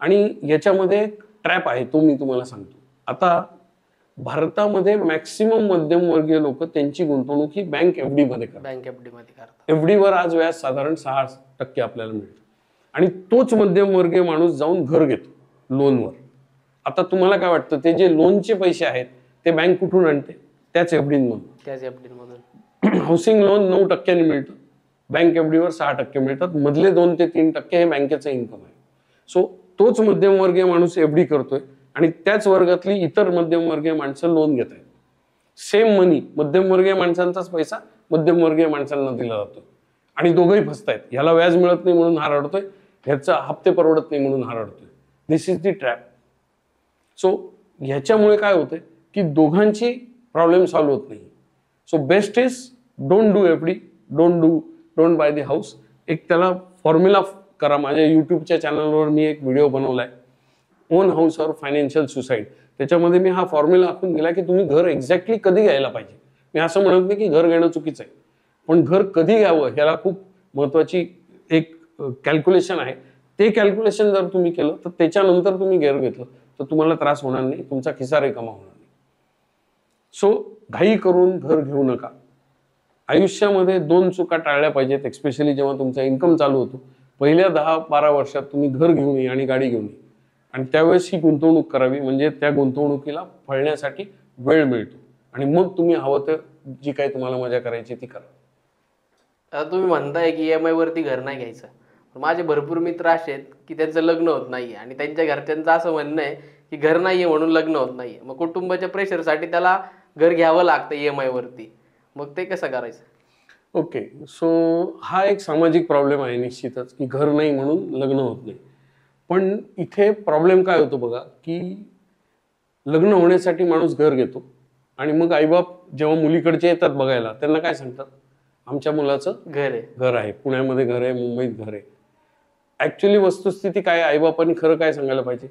आणि याच्यामध्ये ट्रॅप आहे तो मी तुम्हाला सांगतो. आता भारतामध्ये मॅक्सिमम मध्यमवर्गीय लोक त्यांची गुंतवणूक ही बँक FD मध्ये करतात. FD वर आज व्याज साधारण 6% आपल्याला मिळतं आणि तोच मध्यमवर्गीय माणूस जाऊन घर घेतो लोनवर. आता तुम्हाला काय वाटतं, ते जे लोनचे पैसे आहेत ते बँक कुठून आणते? त्याच FD मधून. हाऊसिंग लोन 9% मिळतं, बँक FD वर 6% मिळतात. मधले 2 ते 3% हे बँकेचं इन्कम आहे. सो तोच मध्यमवर्गीय माणूस FD करतोय आणि त्याच वर्गातली इतर मध्यमवर्गीय माणसं लोन घेत आहेत. सेम मनी, मध्यमवर्गीय माणसांचाच पैसा मध्यमवर्गीय माणसांना दिला जातो आणि दोघंही फसतायत. ह्याला व्याज मिळत नाही म्हणून हा रडतोय, ह्याचा हप्ते परवडत नाही म्हणून हा रडतोय. दिस इज दी ट्रॅप. सो ह्याच्यामुळे काय होतंय की दोघांची प्रॉब्लेम सॉल्व्ह होत नाही. So best is don't do FD, don't by the house. एक त्याला फॉर्म्युला करा. माझ्या युट्यूबच्या चॅनलवर मी एक व्हिडिओ बनवलाय. ओन हाऊस और फायनान्शियल सुसाईड, त्याच्यामध्ये मी हा फॉर्म्युला आखून दिला की तुम्ही घर एक्झॅक्टली कधी घ्यायला पाहिजे. मी असं म्हणत नाही की घर घेणं चुकीचं आहे, पण घर कधी घ्यावं ह्याला खूप महत्वाची एक कॅल्क्युलेशन आहे. ते कॅल्क्युलेशन जर तुम्ही केलं तर त्याच्यानंतर तुम्ही घर घेतलं तर तुम्हाला त्रास होणार नाही, तुमचा खिसा रिकामा होणार नाही. सो घाई करून घर घेऊ नका. आयुष्यामध्ये 2 चुका टाळल्या पाहिजेत, एक्स्पेशली जेव्हा तुमचा इन्कम चालू होतो. पहिल्या 10-12 वर्षात तुम्ही घर घेऊ नये आणि गाडी घेऊ नये, आणि त्यावेळेस ही गुंतवणूक करावी, म्हणजे त्या गुंतवणुकीला फळण्यासाठी वेळ मिळतो आणि मग तुम्ही हवं तर जी काही तुम्हाला मजा करायची ती करा. आता तुम्ही म्हणताय की EMI वरती घर नाही घ्यायचं, पण माझे भरपूर मित्र असे आहेत की त्यांचं लग्न होत नाहीये आणि त्यांच्या घरच्यांचं असं म्हणणं आहे की घर नाहीये म्हणून लग्न होत नाहीये. मग कुटुंबाच्या प्रेशरसाठी त्याला घर घ्यावं लागतं EMI वरती, मग ते कसं करायचं? ओके, सो हा एक सामाजिक प्रॉब्लेम आहे निश्चितच, की घर नाही म्हणून लग्न होत नाही. पण इथे प्रॉब्लेम काय होतो बघा, की लग्न होण्यासाठी माणूस घर घेतो आणि मग आईबाप जेव्हा मुलीकडचे येतात बघायला त्यांना काय सांगतात, आमच्या मुलाचं घर आहे, पुण्यामध्ये घर आहे, मुंबईत घर आहे. ऍक्च्युली वस्तुस्थिती काय, आईबापांनी खरं काय सांगायला पाहिजे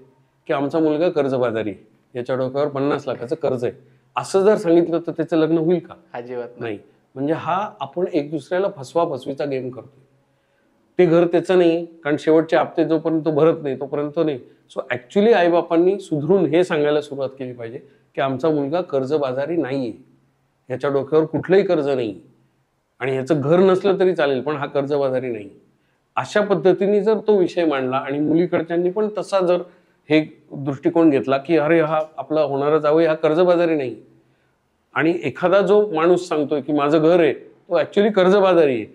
की आमचा मुलगा कर्जबाजारी आहे, याच्या डोक्यावर 50 लाखाचं कर्ज आहे. असं जर सांगितलं तर त्याचं लग्न होईल का? अजिबात नाही. म्हणजे हा आपण एक दुसऱ्याला फसवीचा गेम करतोय. ते घर त्याचं नाही, कारण शेवटचे हप्ते जोपर्यंत भरत नाही तोपर्यंत नाही. सो ऍक्च्युली आईबापांनी सुधरून हे सांगायला सुरुवात केली पाहिजे की आमचा मुलगा कर्जबाजारी नाहीये, याच्या डोक्यावर कुठलंही कर्ज नाही आणि ह्याचं घर नसलं तरी चालेल, पण हा कर्जबाजारी नाही. अशा पद्धतीने जर तो विषय मांडला आणि मुलीकडच्यांनी पण तसा जर हे दृष्टिकोन घेतला की अरे हा आपला होणारा जावई हा कर्जबाजारी नाही, आणि एखादा जो माणूस सांगतोय की माझं घर आहे तो ऍक्च्युली कर्जबाजारी आहे,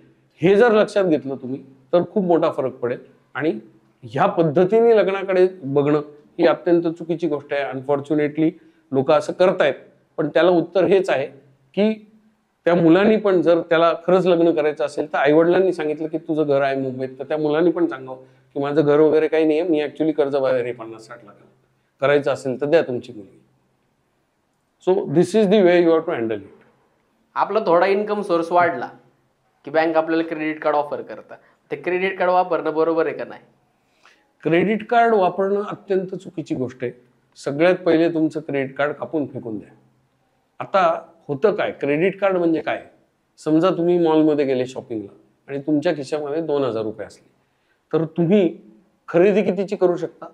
हे जर लक्षात घेतलं तुम्ही तर खूप मोठा फरक पडेल. आणि ह्या पद्धतीने लग्नाकडे बघणं ही अत्यंत चुकीची गोष्ट आहे. अनफॉर्च्युनेटली लोक असं करतायत, पण त्याला उत्तर हेच आहे की त्या मुलांनी पण जर त्याला खरंच लग्न करायचं असेल तर आईवडिलांनी सांगितलं की तुझं घर आहे मुंबईत, तर त्या मुलांनी पण सांगावं की माझं घर वगैरे काही नाही, मी ऍक्च्युली कर्जबाजारी 50-60 लाख, करायचं असेल तर द्या तुमची मुलगी. So this is the way you have to handle it. आपला थोडा इन्कम सोर्स वाढला की बँक आपल्याला क्रेडिट कार्ड ऑफर करतात, ते क्रेडिट कार्ड वापरणं बरोबर आहे का नाही? क्रेडिट कार्ड वापरणं अत्यंत चुकीची गोष्ट आहे. सगळ्यात पहिले तुमचं क्रेडिट कार्ड कापून फेकून द्या. आता होतं काय, क्रेडिट कार्ड म्हणजे काय, समजा तुम्ही मॉलमध्ये गेले शॉपिंगला आणि तुमच्या खिशामध्ये 2000 रुपये असले तर तुम्ही खरेदी कितीची करू शकता?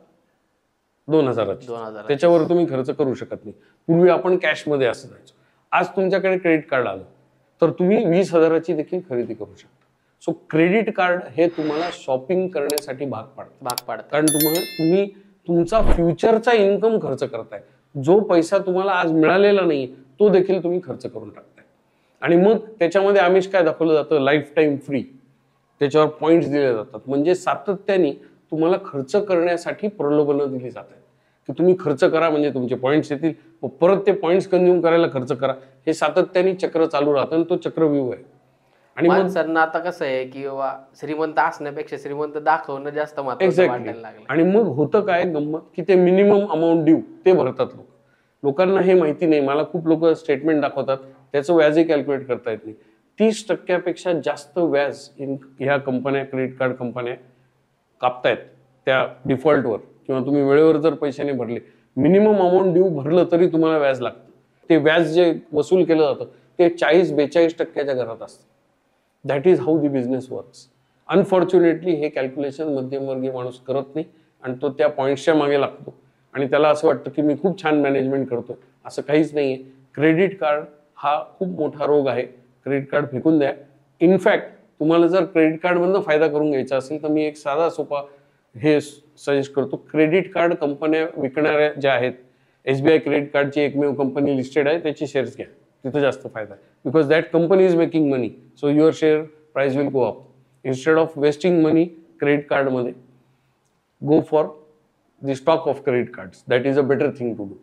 2000ची. त्याच्यावर तुम्ही खर्च करू शकत नाही. पूर्वी आपण कॅशमध्ये असं जायचो. आज तुमच्याकडे क्रेडिट कार्ड आलं तर तुम्ही 20,000ची देखील खरेदी करू शकता. सो क्रेडिट कार्ड हे तुम्हाला शॉपिंग करण्यासाठी भाग पाडतं. कारण तुम्ही तुमचा फ्युचरचा इन्कम खर्च करताय. जो पैसा तुम्हाला आज मिळालेला नाही तो देखील तुम्ही खर्च करून टाकताय. आणि मग त्याच्यामध्ये आमिष काय दाखवलं जातं, लाईफ टाईम फ्री, त्याच्यावर पॉइंट्स दिले जातात. म्हणजे सातत्याने तुम्हाला खर्च करण्यासाठी प्रलोभनं दिली जातात की तुम्ही खर्च करा म्हणजे तुमचे पॉइंट्स येतील, परत ते पॉइंट्स कंझ्युम करायला खर्च करा. हे सातत्याने चक्र चालू राहतं आणि तो चक्रव्यूह आहे. आणि माणसांना आता कसं आहे की श्रीमंत असण्यापेक्षा श्रीमंत दाखवणं जास्त महत्त्वाचं वाटायला लागलं. आणि मग होतं काय गंमत की ते मिनिमम अमाऊंट ड्यू ते भरतात लोकांना हे माहिती नाही. मला खूप लोक स्टेटमेंट दाखवतात, त्याचं व्याजही कॅल्क्युलेट करता येत नाही. 30% जास्त व्याज ह्या कंपन्या, क्रेडिट कार्ड कंपन्या कापतायत त्या डिफॉल्टवर, किंवा तुम्ही वेळेवर जर पैसे नाही भरले, मिनिमम अमाऊंट ड्यू भरलं तरी तुम्हाला व्याज लागतं. ते व्याज जे वसूल केलं जातं ते 40-42% घरात असतं. That is how the business works. Unfortunately हे कॅल्क्युलेशन मध्यमवर्गीय माणूस करत नाही आणि तो त्या पॉईंट्सच्या मागे लागतो आणि त्याला असं वाटतं की मी खूप छान मॅनेजमेंट करतोय. असं काहीच नाहीये. क्रेडिट कार्ड हा खूप मोठा रोग आहे. क्रेडिट कार्ड फेकून द्या. इनफॅक्ट तुम्हाला जर क्रेडिट कार्डमधनं फायदा करून घ्यायचा असेल तर मी एक साधा सोपा हे सजेस्ट करतो. क्रेडिट कार्ड कंपन्या विकणाऱ्या ज्या आहेत, SBI क्रेडिट कार्डची एकमेव कंपनी लिस्टेड आहे, त्याची शेअर्स घ्या, तिथं जास्त फायदा आहे. Because that company is making money, so your share price will go up. Instead of wasting money credit कार्डमध्ये, go for the stock of credit cards. That is a better thing to do.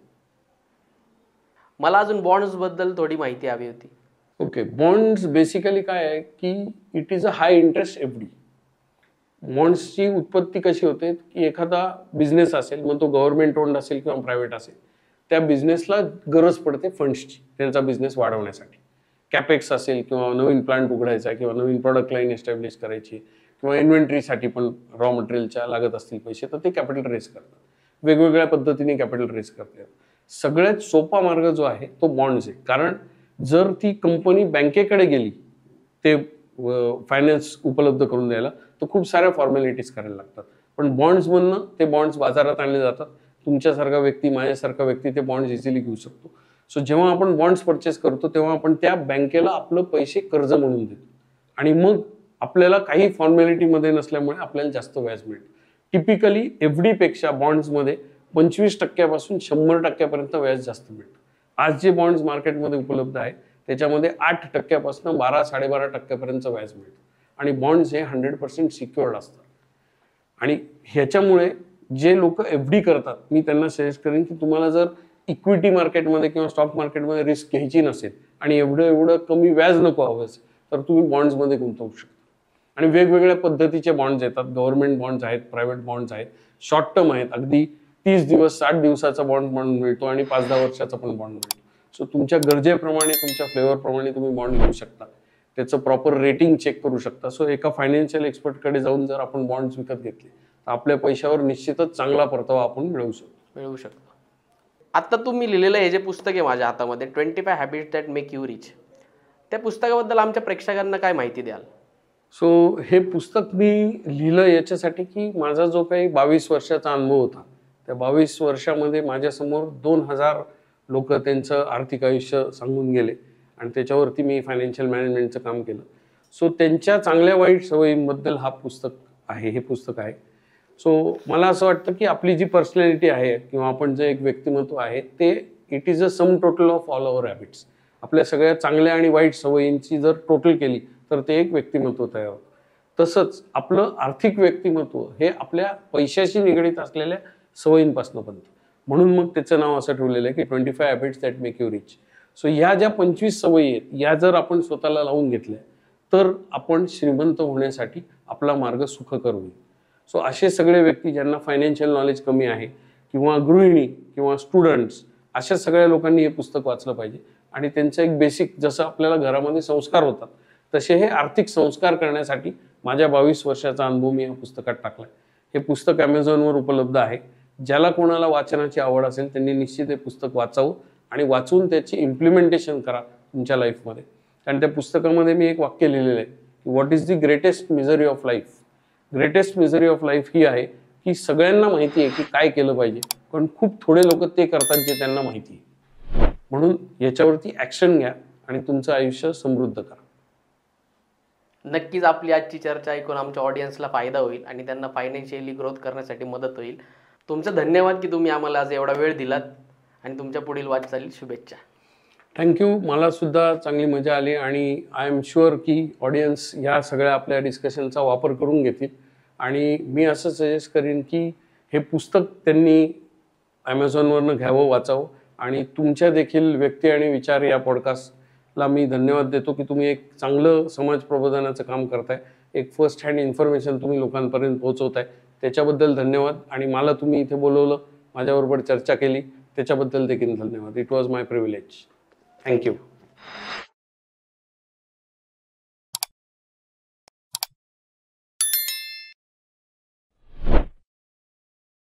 मला अजून bonds बद्दल थोडी माहिती हवी होती. Okay, bonds basically काय आहे की it is a high interest FD. बॉन्ड्सची उत्पत्ती कशी होते की एखादा बिझनेस असेल, मग तो गव्हर्नमेंट ओन्ड असेल किंवा प्रायव्हेट असेल, त्या बिझनेसला गरज पडते फंड्सची त्यांचा बिझनेस वाढवण्यासाठी. कॅपेक्स असेल किंवा नवीन प्लांट उघडायचा किंवा नवीन प्रॉडक्ट लाईन एस्टॅब्लिश करायची किंवा इन्व्हेंटरीसाठी पण रॉ मटेरियलच्या लागत असतील पैसे, तर ते कॅपिटल रेज करतात. वेगवेगळ्या पद्धतीने कॅपिटल रेज करता येतं. सगळ्यात सोपा मार्ग जो आहे तो बॉन्ड्स आहे. कारण जर ती कंपनी बँकेकडे गेली ते फायनान्स उपलब्ध करून द्यायला, तर खूप साऱ्या फॉर्मॅलिटीज करायला लागतात. पण बॉन्ड्समधनं ते बॉन्ड्स बाजारात आणले जातात. तुमच्यासारखा व्यक्ती, माझ्यासारखा व्यक्ती ते बॉन्ड्स इझिली घेऊ शकतो. सो जेव्हा आपण बॉन्ड्स परचेस करतो तेव्हा आपण त्या बँकेला आपलं पैसे कर्ज म्हणून देतो आणि मग आपल्याला काही फॉर्मॅलिटीमध्ये नसल्यामुळे आपल्याला जास्त व्याज मिळतं. टिपिकली FD पेक्षा बॉन्ड्समध्ये 25% पासून 100% पर्यंत व्याज जास्त मिळतं. आज जे बॉन्ड्स मार्केटमध्ये उपलब्ध आहे त्याच्यामध्ये 8% पासून 12-12.5% पर्यंत व्याज मिळतं आणि बॉन्ड्स हे 100% सिक्युअर्ड असतात. आणि ह्याच्यामुळे जे लोक FD करतात, मी त्यांना सजेस्ट करेन की तुम्हाला जर इक्विटी मार्केटमध्ये किंवा स्टॉक मार्केटमध्ये रिस्क घ्यायची नसेल आणि एवढं कमी व्याज नको हवं असेल, तर तुम्ही बॉन्ड्समध्ये गुंतवू शकता. आणि वेगवेगळ्या पद्धतीचे बॉन्ड्स येतात. गव्हर्नमेंट बॉन्ड्स आहेत, प्रायव्हेट बॉन्ड्स आहेत, शॉर्ट टर्म आहेत, अगदी 30 दिवस 60 दिवसाचा बॉन्ड म्हणून मिळतो आणि 5-10 वर्षाचा पण बॉन्ड मिळतो. सो तुमच्या गरजेप्रमाणे, तुमच्या फ्लेवरप्रमाणे तुम्ही बॉन्ड घेऊ शकता. त्याचं प्रॉपर रेटिंग चेक करू शकता. सो एका फायनान्शियल एक्सपर्टकडे जाऊन जर आपण बॉन्ड्स विकत घेतले तर आपल्या पैशावर निश्चितच चांगला परतावा आपण मिळवू शकतो. आता तुम्ही लिहिलेलं हे जे पुस्तक आहे माझ्या हातामध्ये, 25 habits that make you rich, त्या पुस्तकाबद्दल आमच्या प्रेक्षकांना काय माहिती द्याल? सो हे पुस्तक मी लिहिलं याच्यासाठी की माझा जो काही 22 वर्षाचा अनुभव होता, त्या 22 वर्षामध्ये माझ्यासमोर 2000 लोक त्यांचं आर्थिक आयुष्य सांगून गेले आणि त्याच्यावरती मी फायनान्शियल मॅनेजमेंटचं काम केलं. सो त्यांच्या चांगल्या वाईट सवयींबद्दल हे पुस्तक आहे. सो मला असं वाटतं की आपली जी पर्सनॅलिटी आहे किंवा आपण जे एक व्यक्तिमत्व आहे ते it is a sum total of all our habits. आपल्या सगळ्या चांगल्या आणि वाईट सवयींची जर टोटल केली तर ते एक व्यक्तिमत्व तयार होतं. तसंच आपलं आर्थिक व्यक्तिमत्व हे आपल्या पैशाशी निगडीत असलेल्या सवयींपासून बनतं. म्हणून मग त्याचं नाव असं ठेवलेलं आहे की 25 habits that make you rich. So ह्या ज्या 25 सवयी आहेत या जर आपण स्वतःला लावून घेतल्या तर आपण श्रीमंत होण्यासाठी आपला मार्ग सुखकर होईल. सो असे सगळे व्यक्ती ज्यांना फायनान्शियल नॉलेज कमी आहे किंवा गृहिणी किंवा स्टुडंट्स, अशा सगळ्या लोकांनी हे पुस्तक वाचलं पाहिजे. आणि त्यांचं एक बेसिक, जसं आपल्याला घरामध्ये संस्कार होतात तसे हे आर्थिक संस्कार करण्यासाठी माझ्या 22 वर्षाचा अनुभव मी या पुस्तकात टाकलाय. हे पुस्तक Amazonवर उपलब्ध आहे. ज्याला कोणाला वाचनाची आवड असेल त्यांनी निश्चित हे पुस्तक वाचावं आणि वाचून त्याची इम्प्लिमेंटेशन करा तुमच्या लाईफमध्ये. कारण त्या पुस्तकामध्ये मी एक वाक्य लिहिलेलं आहे की what is the greatest misery of life. Greatest misery of life ही आहे की सगळ्यांना माहिती आहे की काय केलं पाहिजे, पण खूप थोडे लोक ते करतात जे त्यांना माहिती आहे. म्हणून याच्यावरती ॲक्शन घ्या आणि तुमचं आयुष्य समृद्ध करा. नक्कीच आपली आजची चर्चा ऐकून आमच्या ऑडियन्सला फायदा होईल आणि त्यांना फायनान्शियली ग्रोथ करण्यासाठी मदत होईल. तुमचं धन्यवाद की तुम्ही आम्हाला आज एवढा वेळ दिलात आणि तुमच्या पुढील वाटचालीत शुभेच्छा. थँक्यू. मला सुद्धा चांगली मजा आली आणि आय एम शुअर की ऑडियन्स ह्या सगळ्या आपल्या डिस्कशनचा वापर करून घेतील. आणि मी असं सजेस्ट करीन की हे पुस्तक त्यांनी Amazonवरनं घ्यावं, वाचावं. आणि तुमच्या देखील व्यक्ती आणि विचार या पॉडकास्टला मी धन्यवाद देतो की तुम्ही एक चांगलं समाज प्रबोधनाचं काम करताय. एक फर्स्ट हँड इन्फॉर्मेशन तुम्ही लोकांपर्यंत पोहोचवताय, त्याच्याबद्दल धन्यवाद. आणि मला तुम्ही इथे बोलवलं, माझ्याबरोबर चर्चा केली, त्याच्याबद्दल देखील धन्यवाद. It was my privilege. Thank you.